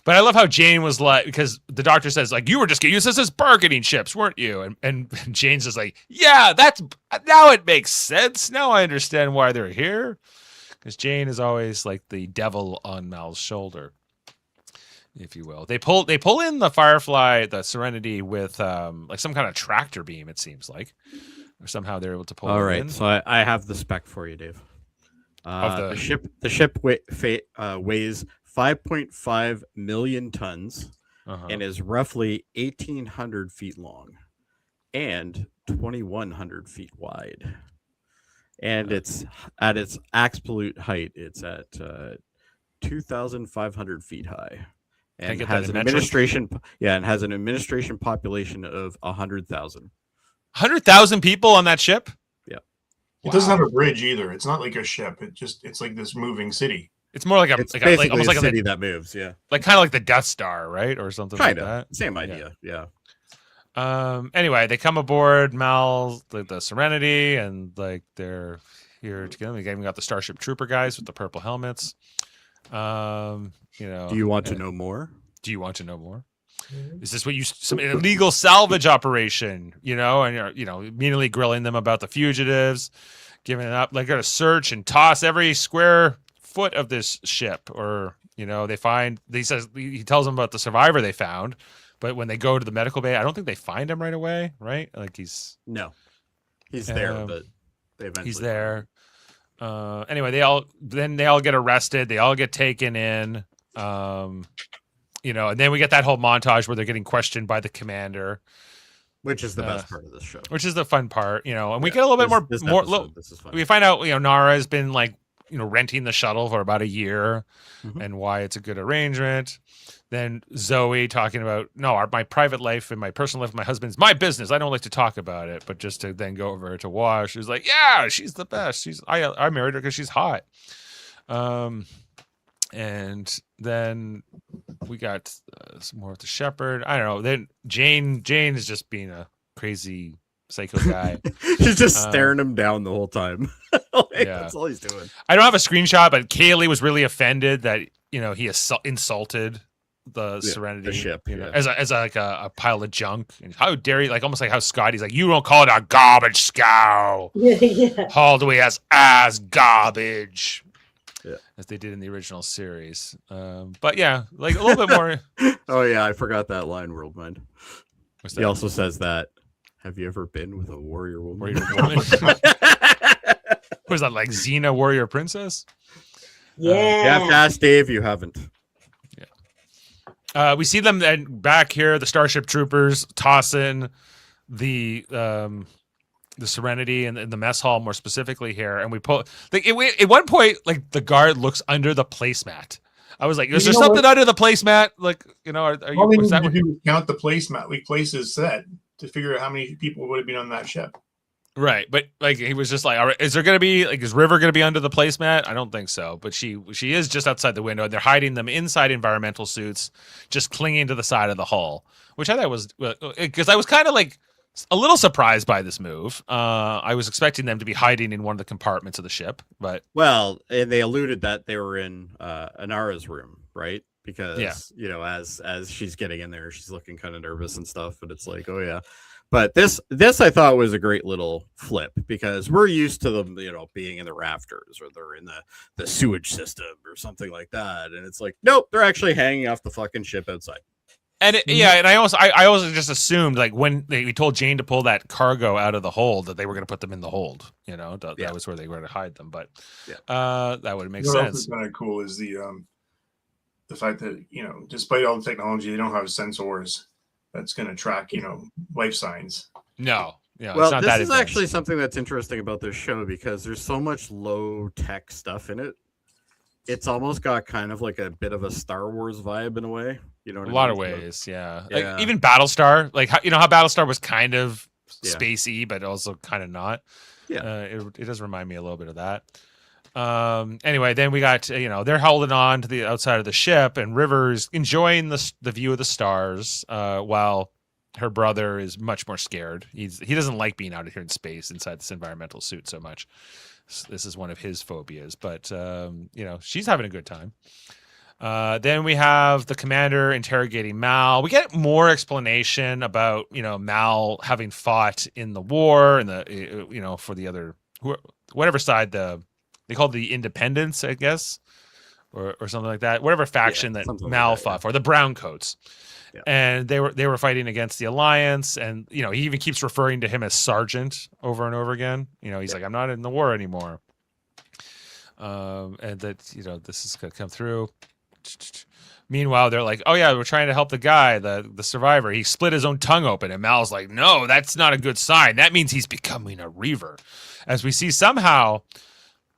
But I love how Jane was like, because the Doctor says like, you were just getting used as bargaining chips, weren't you? And Jane's just like, yeah, now it makes sense. Now I understand why they're here. Because Jane is always like the devil on Mal's shoulder, if you will. They pull in the Firefly, the Serenity, with like some kind of tractor beam, it seems like. Or somehow they're able to pull it in. All right, so I have the spec for you, Dave. The ship weighs 5.5 million tons and is roughly 1,800 feet long and 2,100 feet wide. And it's at its absolute height. It's at 2,500 feet high, and has an administration. Yeah, and has an administration population of 100,000. 100,000 people on that ship. Yeah, it doesn't have a bridge either. It's not like a ship. It's like this moving city. It's more like almost like a city that moves. Yeah, like kind of like the Death Star, right, or something like that. Same idea. Yeah. Anyway, they come aboard Mal, the Serenity, and like they're here together. We even got the Starship Trooper guys with the purple helmets. Do you want to know more? Do you want to know more? Is this what some illegal salvage operation? And you're immediately grilling them about the fugitives, giving it up. Like, got to search and toss every square foot of this ship, or they find. He tells them about the survivor they found. But when they go to the medical bay, I don't think they find him right away, right? Like he's there, but they eventually he's there. Anyway, they all get arrested. They all get taken in. And then we get that whole montage where they're getting questioned by the commander, which is the best part of this show. Which is the fun part, and we get a little bit more. This is fun. We find out, Nara has been like, renting the shuttle for about a year, and why it's a good arrangement. Then Zoe talking about, my private life and my personal life with my husband's my business. I don't like to talk about it, but just to then go over to Wash, she's like, yeah, she's the best. I married her because she's hot. And then we got some more with the Shepherd. I don't know. Then Jane is just being a crazy psycho guy. She's just staring him down the whole time. That's all he's doing. I don't have a screenshot, but Kaylee was really offended that he insulted the Serenity, the ship, as a pile of junk. And how dare you? Like almost like how Scotty's like, you don't call it a garbage scow. Hauled away as garbage. Yeah. As they did in the original series. But yeah, like a little bit more. Oh yeah, I forgot that line, Worldmind. He also says that. Have you ever been with a warrior woman? Was that like Xena, warrior princess? Yeah. You have to ask Dave. You haven't. Yeah. We see them then back here. The Starship Troopers tossing the Serenity and the mess hall, more specifically here, and we pull. At one point, like the guard looks under the placemat. I was like, "Is there something under the placemat?" Like, are you? All we need to do is count the placemat. We places set to figure out how many people would have been on that ship. Right, but like he was just like, all right, is there gonna be is River gonna be under the placemat? I don't think so, but she is just outside the window, and they're hiding them inside environmental suits, just clinging to the side of the hull, which I thought was because I was kind of like a little surprised by this move. I was expecting them to be hiding in one of the compartments of the ship, but and they alluded that they were in Anara's room, right? Because as she's getting in there, she's looking kind of nervous and stuff, but it's like, oh yeah. But this I thought was a great little flip because we're used to them, being in the rafters or they're in the sewage system or something like that, and it's like, nope, they're actually hanging off the fucking ship outside. And and I also just assumed like when we told Jane to pull that cargo out of the hold that they were going to put them in the hold. That was where they were going to hide them. But that would make sense. What else is kind of cool is the fact that despite all the technology, they don't have sensors that's going to track life signs. No. Well, it's not this that is advanced. actually something that's interesting about this show because there's so much low tech stuff in it. It's almost got kind of like a bit of a Star Wars vibe in a way. A lot of ways, yeah. Yeah. Like, even Battlestar, like how Battlestar was kind of spacey, but also kind of not. Yeah, it does remind me a little bit of that. Anyway, then we got they're holding on to the outside of the ship, and River's enjoying the view of the stars, while her brother is much more scared. He doesn't like being out here in space inside this environmental suit so much. This is one of his phobias, but she's having a good time. Then we have the commander interrogating Mal. We get more explanation about Mal having fought in the war and the for the other whatever side they called the Independents, I guess, or something like that. Whatever faction that Mal fought for, the Browncoats. Yeah. And they were fighting against the Alliance, and he even keeps referring to him as Sergeant over and over again. He's like, I'm not in the war anymore. And that this is gonna come through. Meanwhile, they're like, oh yeah, we're trying to help the guy, the survivor. He split his own tongue open, and Mal's like, no, that's not a good sign. That means he's becoming a Reaver. As we see, somehow,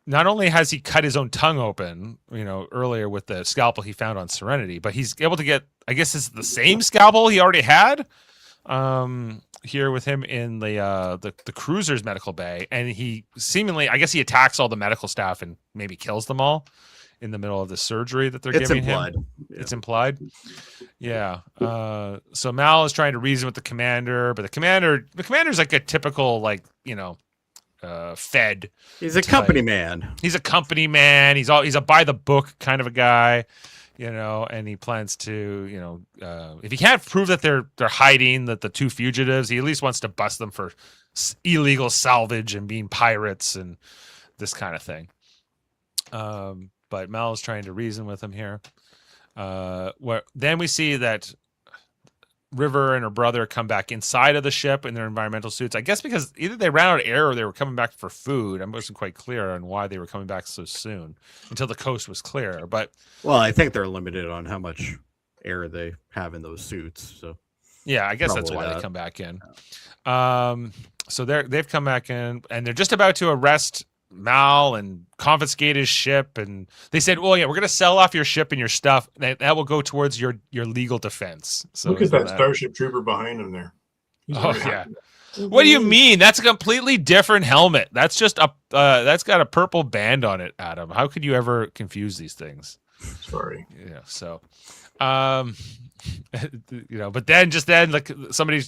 not only has he cut his own tongue open, earlier with the scalpel he found on Serenity, but he's able to get, I guess it's the same scalpel he already had, here with him in the cruiser's medical bay, and he seemingly, I guess he attacks all the medical staff and maybe kills them all in the middle of the surgery that they're giving him. Yeah. It's implied. Yeah. So Mal is trying to reason with the commander, but the commander's like a typical, Fed. He's a company man. He's a company man. He's a by the book kind of a guy, and he plans to, if he can't prove that they're hiding the two fugitives, he at least wants to bust them for illegal salvage and being pirates and this kind of thing. But Mal is trying to reason with him here. Then we see that River and her brother come back inside of the ship in their environmental suits. I guess because either they ran out of air or they were coming back for food. I wasn't quite clear on why they were coming back so soon until the coast was clear. But I think they're limited on how much air they have in those suits. So yeah, I guess that's why they come back in. So they've come back in, and they're just about to arrest Mal and confiscate his ship, and they said, "Oh yeah, we're gonna sell off your ship and your stuff. That will go towards your legal defense." So look at that Starship Trooper behind him there. Oh yeah. What do you mean? That's a completely different helmet. That's just that's got a purple band on it, Adam. How could you ever confuse these things? Sorry. Yeah. So, but then like somebody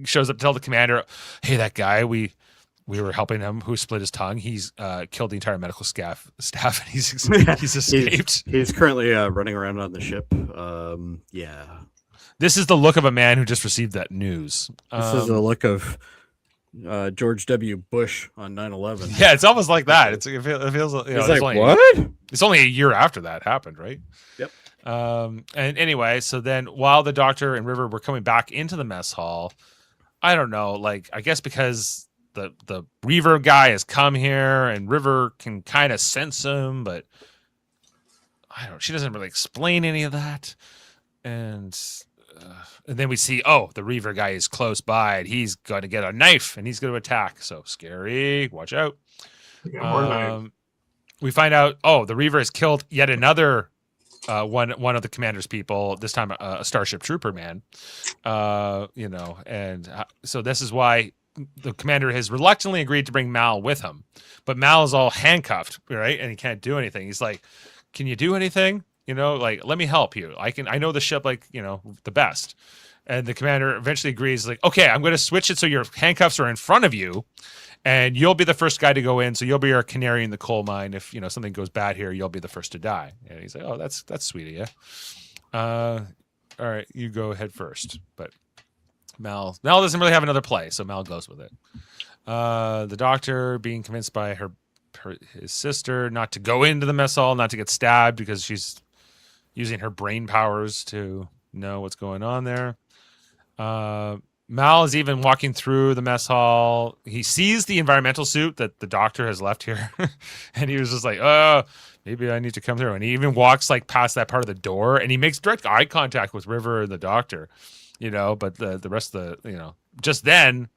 shows up to tell the commander, "Hey, that guy we were helping him who split his tongue. He's killed the entire medical staff and he's escaped. He's currently running around on the ship. Yeah. This is the look of a man who just received that news. This is the look of George W. Bush on 9/11. Yeah, it's almost like that. It feels it's like, what? It's only a year after that happened, right? Yep. And anyway, so then while the doctor and River were coming back into the mess hall, I don't know, I guess because the Reaver guy has come here and River can kind of sense him, but she doesn't really explain any of that. And then we see, the Reaver guy is close by and he's going to get a knife and he's going to attack. So scary. Watch out. We find out, the Reaver has killed yet another one of the commander's people, this time a Starship Trooper man. And so this is why the commander has reluctantly agreed to bring Mal with him, but Mal is all handcuffed, right? And he can't do anything. He's like, can you do anything? Let me help you. I know the ship, the best. And the commander eventually agrees, okay, I'm going to switch it so your handcuffs are in front of you and you'll be the first guy to go in. So you'll be our canary in the coal mine. If, something goes bad here, you'll be the first to die. And he's like, oh, that's sweet of you. All right, you go ahead first. But Mal doesn't really have another play, so Mal goes with it. The doctor being convinced by his sister not to go into the mess hall, not to get stabbed because she's using her brain powers to know what's going on there. Mal is even walking through the mess hall. He sees the environmental suit that the doctor has left here. And he was just like, oh, maybe I need to come through. And he even walks like past that part of the door and he makes direct eye contact with River and the doctor, but the rest of the, just then.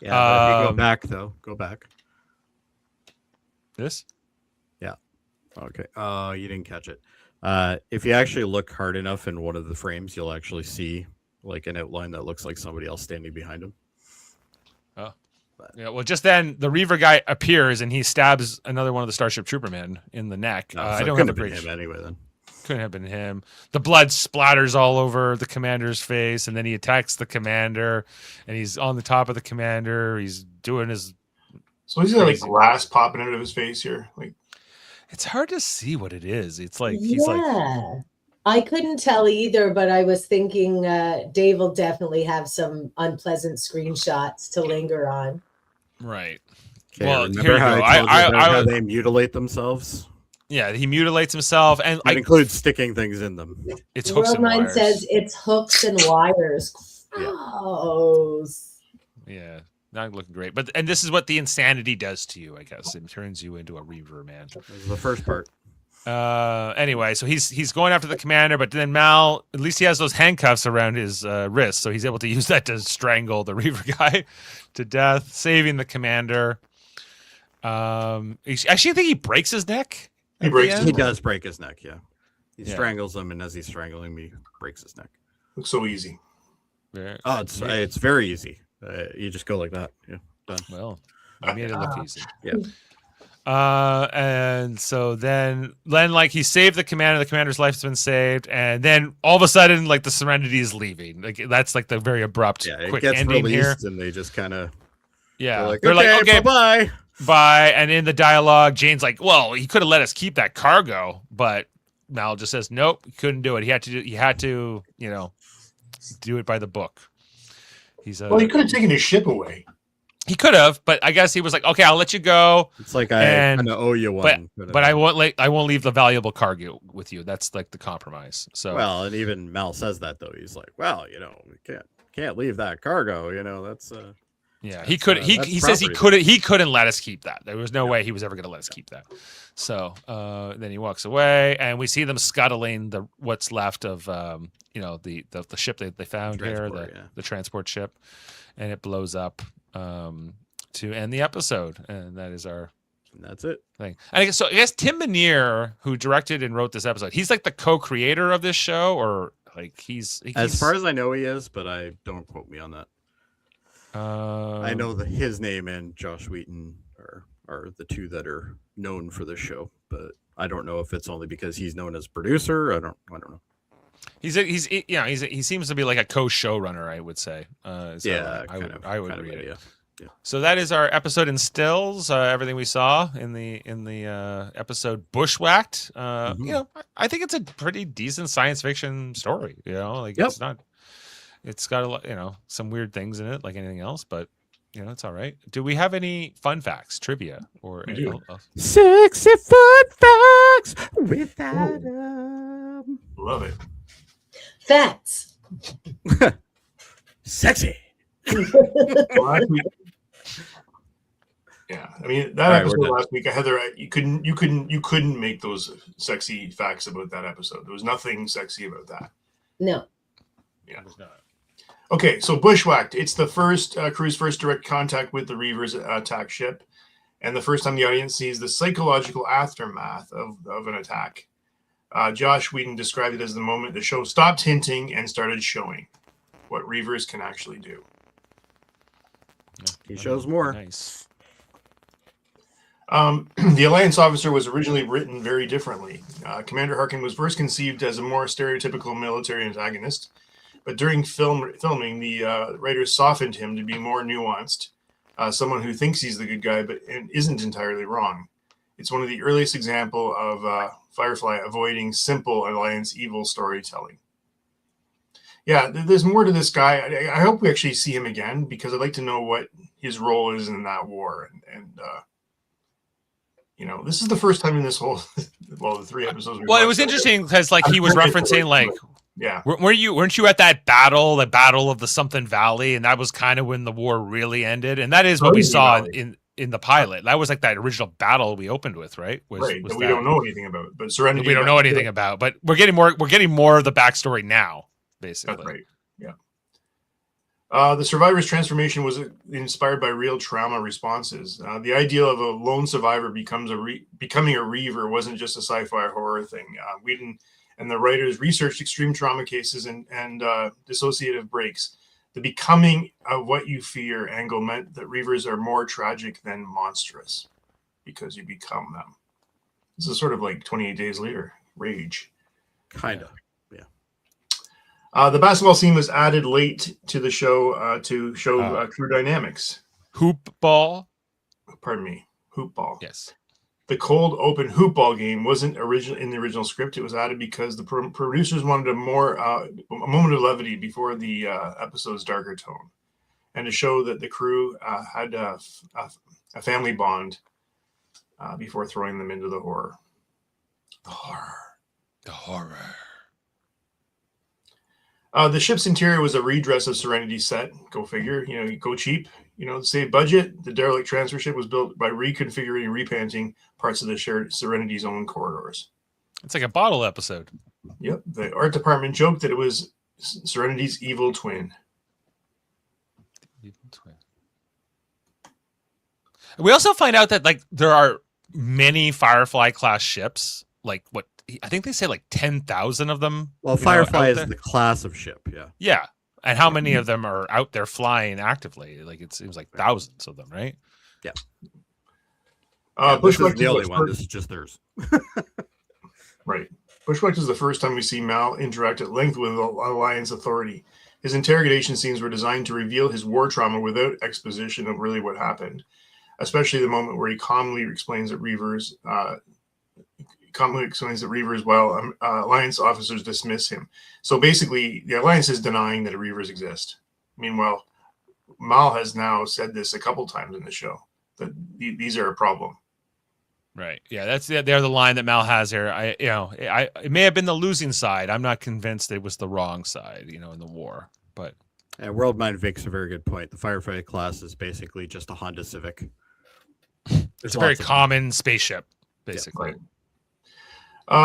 Yeah, but if you go back though. Go back. This? Yeah. Okay. Oh, you didn't catch it. If you actually look hard enough in one of the frames, you'll actually see like an outline that looks like somebody else standing behind him. Oh, yeah. Well, just then the Reaver guy appears and he stabs another one of the Starship Trooper men in the neck. No, so I don't couldn't have a been great. him anyway. Then Couldn't have been him. The blood splatters all over the commander's face, and then he attacks the commander, and he's on the top of the commander. He's doing his. So he's got like glass popping out of his face here. Like, it's hard to see what it is. It's like I couldn't tell either, but I was thinking Dave will definitely have some unpleasant screenshots to linger on. Right. okay, Well, remember here you how go. I told you about how I they mutilate themselves? yeah, he mutilates himself, and It includes sticking things in them. it's hooks and Worldmine wires. says it's hooks and wires. Yeah. Gross. Yeah, not looking great. And this is what the insanity does to you, I guess. It turns you into a Reaver, man. This is the first part. Anyway, so he's going after the commander, but then Mal, at least he has those handcuffs around his wrist, so he's able to use that to strangle the Reaver guy to death, saving the commander. Actually, I think he breaks his neck. He does break his neck. Yeah, he Yeah. strangles him, and as he's strangling me, breaks his neck. looks so easy. Yeah. Oh, it's very easy. You just go like that. Yeah, done. Well, I made it look easy. Yeah. And so then like he saved the commander's life's been saved, and then all of a sudden like the Serenity is leaving. Like that's like the very abrupt Yeah, it quick gets ending released, here. and they just kind of Yeah, they're like, okay, bye. bye. And in the dialogue, Jane's like, well, he could have let us keep that cargo, but Mal just says nope, he couldn't do it. He had to do it by the book. Well, he could have taken his ship away. He could have, but I guess he was like, okay, I'll let you go. It's like I kind of owe you one. But I won't leave the valuable cargo with you. That's like the compromise. So well, and even Mal says that though. He's like, well, we can't leave that cargo. That's yeah, he says he couldn't let us keep that. There was no way he was ever going to let us keep that. So then he walks away, and we see them scuttling what's left of the ship they found the transport ship, and it blows up to end the episode, and that's it. Thing. And I guess Tim Minear, who directed and wrote this episode, he's like the co-creator of this show, or like he's as far as I know he is, but I don't quote me on that. I know that his name and Josh Wheaton are the two that are known for this show, but I don't know if it's only because he's known as producer. I don't know. He seems to be like a co-showrunner, I would say. I would read it. Yeah. So that is our episode in stills. Everything we saw in the episode Bushwhacked. I think it's a pretty decent science fiction story. It's not. It's got a lot, some weird things in it, like anything else, but it's all right. Do we have any fun facts, trivia, or anything else? 60 fun facts with Adam. Love it. Facts. Sexy. Last week, yeah, I mean that episode last week, Heather, you couldn't make those sexy facts about that episode. There was nothing sexy about that. No. Yeah. It was not. Okay, so Bushwhacked. It's the crew's first direct contact with the Reavers attack ship, and the first time the audience sees the psychological aftermath of an attack. Josh Whedon described it as the moment the show stopped hinting and started showing what Reavers can actually do. He shows more. Nice. The Alliance officer was originally written very differently. Commander Harkin was first conceived as a more stereotypical military antagonist, but during filming, the writers softened him to be more nuanced, someone who thinks he's the good guy but isn't entirely wrong. It's one of the earliest examples of Firefly avoiding simple Alliance evil storytelling. yeah, there's more to this guy. I hope we actually see him again because I'd like to know what his role is in that war. And this is the first time in this whole, the 3 episodes. Well, it was interesting because like he was referencing like, yeah, weren't you at that battle of the something valley, and that was kind of when the war really ended, and that is what we saw in the pilot. That was like that original battle we opened with, right? Was that we don't know anything about, but Serenity we don't know anything about, but we're getting more of the backstory now, basically. That's right. Yeah. The survivor's transformation was inspired by real trauma responses. The ideal of a lone survivor becoming a Reaver wasn't just a sci-fi horror thing. Whedon and the writers researched extreme trauma cases and dissociative breaks. The becoming of what you fear angle meant that Reavers are more tragic than monstrous because you become them. This is sort of like 28 Days Later, Rage. Kind of. The basketball scene was added late to the show to show crew dynamics. Hoop ball? Pardon me. Hoop ball. Yes. The cold open hoop ball game wasn't in the original script. It was added because the producers wanted a moment of levity before the episode's darker tone, and to show that the crew had a family bond before throwing them into the horror. The horror. The ship's interior was a redress of Serenity's set. Go figure. You go cheap. To save budget, the derelict transfer ship was built by reconfiguring and repainting parts of the shared Serenity's own corridors. It's like a bottle episode. Yep. The art department joked that it was Serenity's evil twin. We also find out that like there are many Firefly class ships. Like what I think they say like 10,000 of them. Well, Firefly is the class of ship. Yeah. Yeah. And how many of them are out there flying actively? Like it seems like thousands of them, right? Yeah. Bushwhacked is the only one. This is just theirs. Right. Bushwhacked is the first time we see Mal interact at length with Alliance authority. His interrogation scenes were designed to reveal his war trauma without exposition of really what happened, especially the moment where he calmly explains that Reavers while Alliance officers dismiss him. So basically, the Alliance is denying that Reavers exist. Meanwhile, Mal has now said this a couple times in the show, that these are a problem. Right. Yeah, they're the line that Mal has here. It may have been the losing side. I'm not convinced it was the wrong side, in the war. But Worldmind makes a very good point. The Firefly class is basically just a Honda Civic. It's a very common spaceship, basically. Yeah,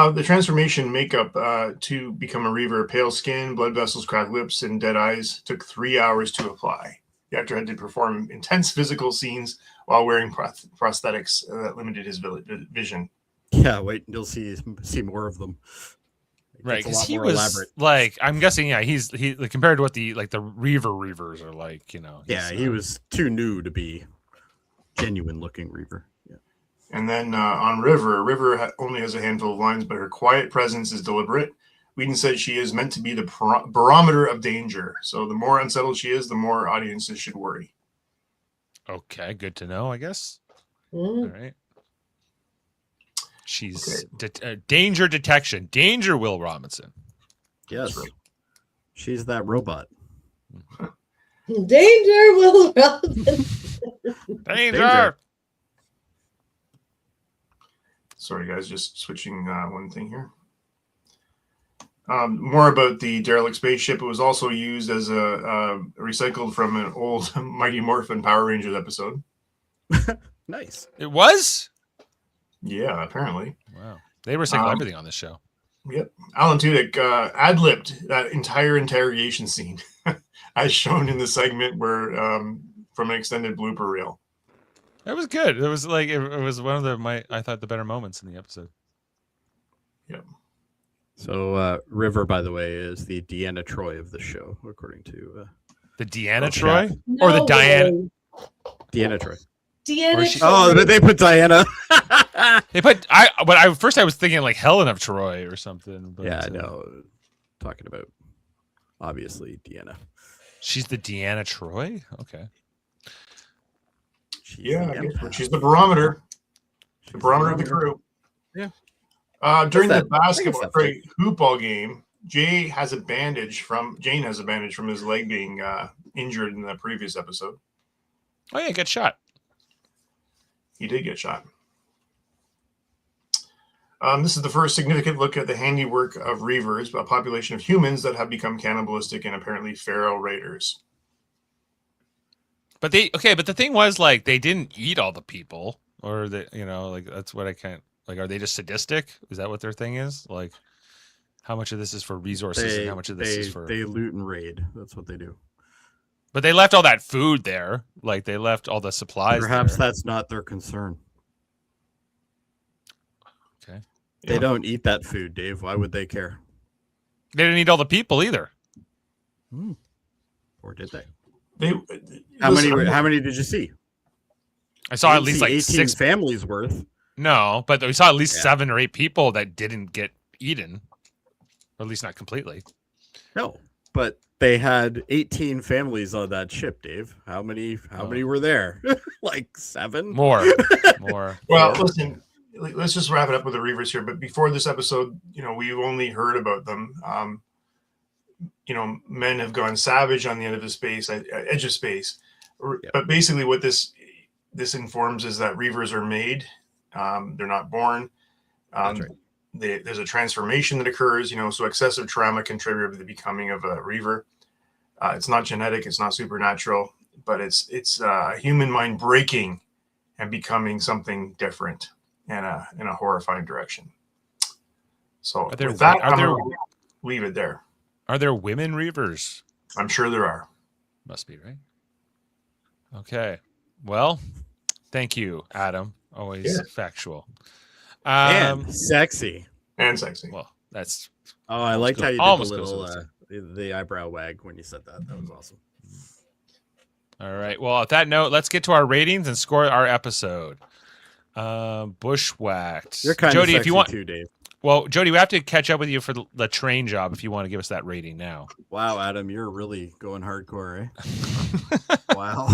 right. The transformation makeup to become a Reaver, pale skin, blood vessels, cracked lips, and dead eyes, took 3 hours to apply. The actor had to perform intense physical scenes while wearing prosthetics that limited his vision. Yeah, wait until see more of them. Right, because he was elaborate. Like, I'm guessing, yeah, he like, compared to what the Reavers are like, Yeah, he was too new to be genuine looking Reaver. Yeah. And then on River only has a handful of lines, but her quiet presence is deliberate. Whedon said she is meant to be the barometer of danger. So the more unsettled she is, the more audiences should worry. Okay, good to know, I guess. Mm. All right. She's danger detection. Danger, Will Robinson. Yes. Right. She's that robot. Danger, Will Robinson. Danger. Sorry, guys, just switching one thing here. More about the derelict spaceship. It was also used as a recycled from an old Mighty Morphin Power Rangers episode. Nice. It was? Yeah, apparently. Wow. They recycle everything on this show. Yep. Alan Tudyk ad-libbed that entire interrogation scene as shown in the segment where from an extended blooper reel. It was good. It was like it was one of I thought the better moments in the episode. Yep. So River, by the way, is the Deanna Troi of the show, according to the Deanna Troi or the Diana. Deanna Troi. Deanna. They put Diana. They put first I was thinking like Helen of Troy or something. But, yeah, no, talking about obviously Deanna. She's the Deanna Troi. Okay. I guess she's the barometer. The barometer of the crew. Yeah. During the basketball hoop ball game, Jane has a bandage from his leg being injured in the previous episode. Oh yeah, get shot. He did get shot. This is the first significant look at the handiwork of Reavers, a population of humans that have become cannibalistic and apparently feral raiders. But the thing was, like, they didn't eat all the people, or that's what I can't, like, are they just sadistic? Is that what their thing is? Like, how much of this is for resources and how much of this is for... They loot and raid. That's what they do. But they left all that food there. Like, they left all the supplies Perhaps there. that's not their concern. Okay. They don't eat that food, Dave. Why would they care? They didn't eat all the people either. Or did they? How many did you see? I saw at least like 18 6 families worth. No, but we saw at least 7 or 8 people that didn't get eaten. Or at least not completely. No, but they had 18 families on that ship, Dave. How many were there? Like 7? More. Well, listen, let's just wrap it up with the Reavers here. But before this episode, we've only heard about them. Men have gone savage on the end of the space, edge of space. Yep. But basically what this informs is that Reavers are made. They're not born. That's right. There's a transformation that occurs, so excessive trauma can trigger the becoming of a Reaver. It's not genetic, it's not supernatural, but it's a human mind breaking and becoming something different in a horrifying direction. So with that, I'm going to leave it there. Are there women Reavers? I'm sure there are. Must be, right? Okay. Well, thank you, Adam. Always factual. And sexy. Well, that's... Oh, I liked how you did the little the eyebrow wag when you said that. That was awesome. All right. Well, at that note, let's get to our ratings and score our episode. Bushwhacked. You're kind Jody, of sexy if you want... too, Dave. Well, Jody, we have to catch up with you for the train job if you want to give us that rating now. Wow, Adam, you're really going hardcore, eh? Wow.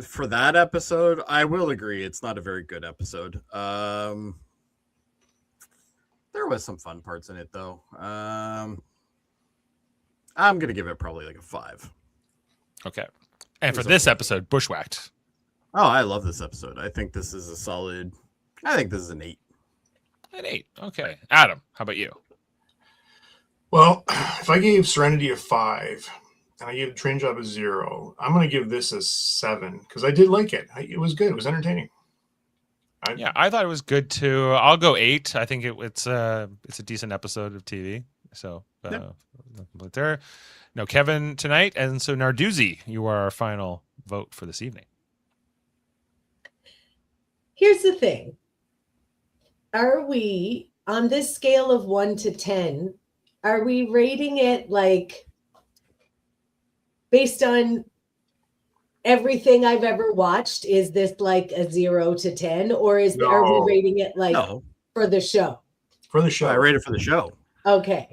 For that episode, I will agree. It's not a very good episode. There was some fun parts in it, though. I'm going to give it probably like a 5. Okay. And for this episode, Bushwhacked. Oh, I love this episode. I think this is a solid... I think this is an 8. An 8. Okay. Adam, how about you? Well, if I gave Serenity a 5 and I gave Train Job a 0, I'm going to give this a 7 because I did like it. It was good. It was entertaining. I thought it was good too. I'll go 8. I think it's a decent episode of TV. So, but there, no Kevin tonight, and so Narduzzi, you are our final vote for this evening. Here's the thing. Are we, on this scale of 1 to 10, are we rating it like based on everything I've ever watched? Is this like a 0 to 10, or are we rating it like for the show? For the show. I rate it for the show. Okay.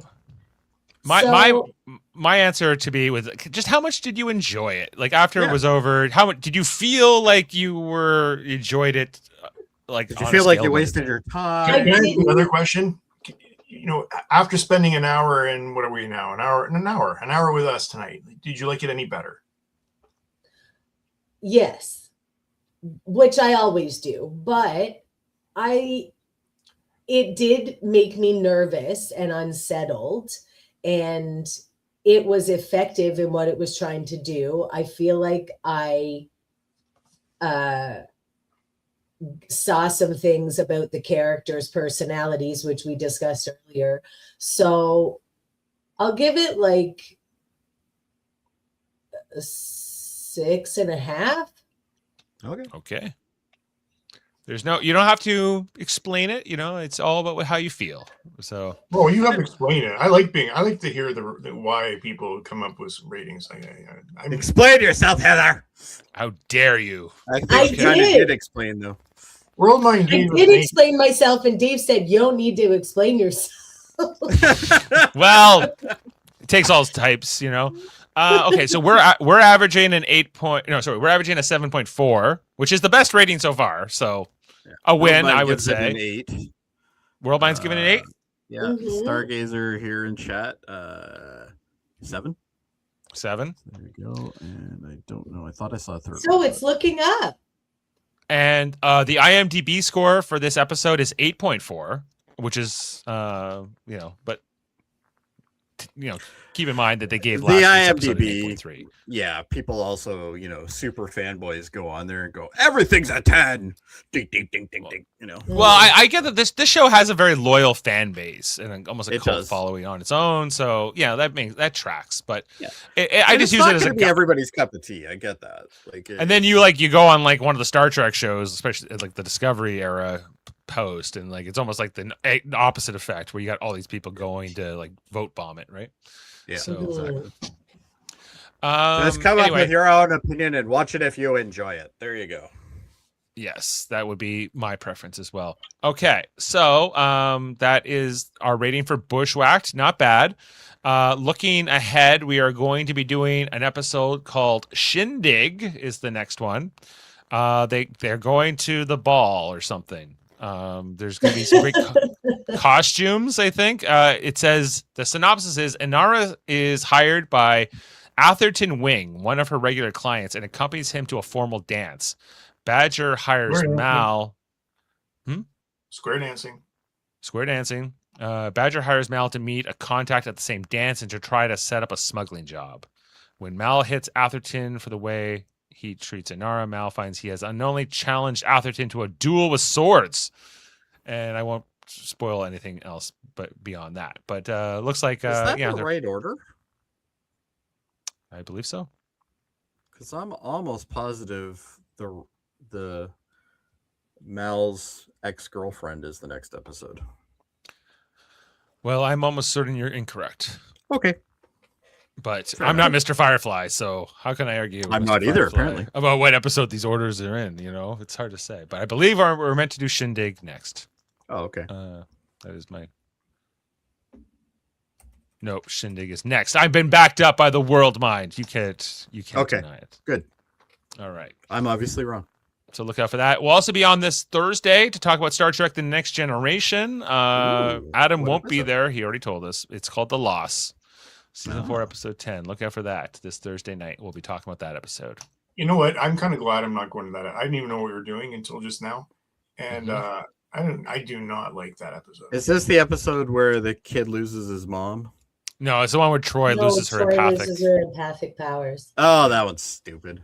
My answer to be was just how much did you enjoy it? Like after it was over, how much did you feel like you enjoyed it? Like, did you feel like you wasted your time? Can I ask another question? After spending an hour and what are we now? An hour with us tonight. Did you like it any better? Yes, which I always do, but it did make me nervous and unsettled, and it was effective in what it was trying to do. I feel like I saw some things about the characters' personalities, which we discussed earlier. So I'll give it like a 6.5. Okay. You don't have to explain it. It's all about how you feel. So. Well, you have to explain it. I like to hear the why people come up with ratings. Explain yourself, Heather. How dare you? I think you kind of did explain though. I did explain myself, and Dave said you don't need to explain yourself. Well, it takes all types, Okay, so we're averaging an 8 point. No, sorry, we're averaging a 7.4, which is the best rating so far. So a win, I would say. An 8. Worldmine's giving an 8. Yeah, Mhm. Stargazer here in chat. 7. 7. There you go. And I don't know. I thought I saw a third. So one, it's looking up. And the IMDb score for this episode is 8.4, which is, but, keep in mind that they gave the last week's episode an IMDb. 8.3. Yeah, people also, super fanboys go on there and go, everything's a 10. Ding, ding, ding, ding, ding. Well, I get that this show has a very loyal fan base and almost a It cult does. following on its own. So that tracks. But Yeah. I just use it as a everybody's cup of tea. I get that. And then you go on like one of the Star Trek shows, especially like the Discovery era post, and like it's almost like the opposite effect where you got all these people going to like vote bomb it, right? Yeah, So, exactly. Just come up with your own opinion and watch it if you enjoy it. There you go. Yes, that would be my preference as well. Okay, so that is our rating for Bushwhacked. Not bad. Looking ahead, we are going to be doing an episode called Shindig is the next one. They're going to the ball or something. There's going to be some great costumes, I think. It says the synopsis is Inara is hired by Atherton Wing, one of her regular clients, and accompanies him to a formal dance. Badger hires Mal. Square dancing. Badger hires Mal to meet a contact at the same dance and to try to set up a smuggling job. When Mal hits Atherton for the way he treats Inara, Mal finds he has unknowingly challenged Atherton to a duel with swords. And I won't spoil anything else but beyond that. But looks like is that the right order? I believe so. Because I'm almost positive the Mal's ex-girlfriend is the next episode. Well, I'm almost certain you're incorrect. Okay. But I'm not Mr. Firefly, so how can I argue? I'm Mr. not either, Firefly apparently. about what episode these orders are in. It's hard to say. But I believe we're meant to do Shindig next. Oh, okay. That is my. Nope, Shindig is next. I've been backed up by the world mind. You can't deny it. Good. All right. I'm obviously wrong. So look out for that. We'll also be on this Thursday to talk about Star Trek: The Next Generation. Adam won't be there. He already told us. It's called The Loss. Season 4, episode 10. Look out for that this Thursday night. We'll be talking about that episode. You know what? I'm kind of glad I'm not going to that. I didn't even know what we were doing until just now. And I do not like that episode. Is this the episode where the kid loses his mom? No, it's the one where Troy loses her empathic powers. Oh, that one's stupid.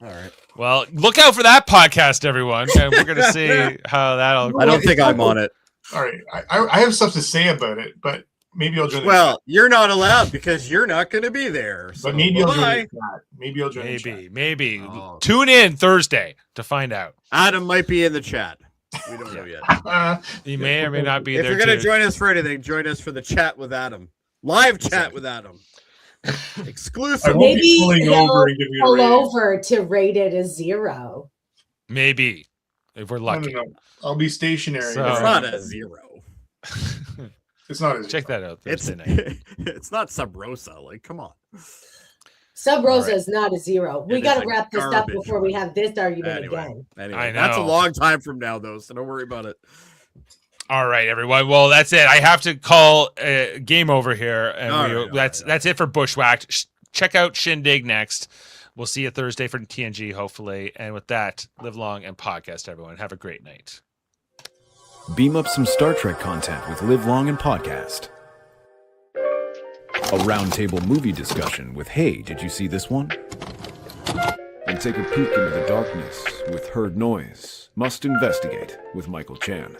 All right. Well, look out for that podcast, everyone. And we're going to see how that'll... I don't think I'm on it. All right. I have stuff to say about it, but maybe I'll join. Well, you're not allowed because you're not going to be there. So but maybe I'll join. Maybe I'll join. Maybe. Tune in Thursday to find out. Adam might be in the chat. We don't know yet. He may or may not be if there. If you're going to join us for anything, join us for the chat with Adam. Live chat with Adam. Exclusive. Maybe he'll pull over to rate it a 0. Maybe. If we're lucky. No. I'll be stationary. So, it's not a 0. It's not a 0. Check that out Thursday night. It's not Sub Rosa. Like, come on. Sub Rosa is not a 0. We got to wrap this up before we have this argument again. Anyway, I know. That's a long time from now, though, so don't worry about it. All right, everyone. Well, that's it. I have to call game over here, and that's it for Bushwhacked. Check out Shindig next. We'll see you Thursday for TNG, hopefully. And with that, live long and podcast, everyone. Have a great night. Beam up some Star Trek content with Live Long and Podcast. A roundtable movie discussion with Hey, did you see this one? And take a peek into the darkness with Heard Noise. Must Investigate with Michael Chan.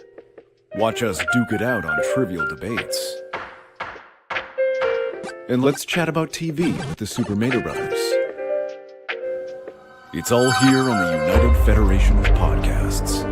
Watch us duke it out on trivial debates. And let's chat about TV with the Super Mater Brothers. It's all here on the United Federation of Podcasts.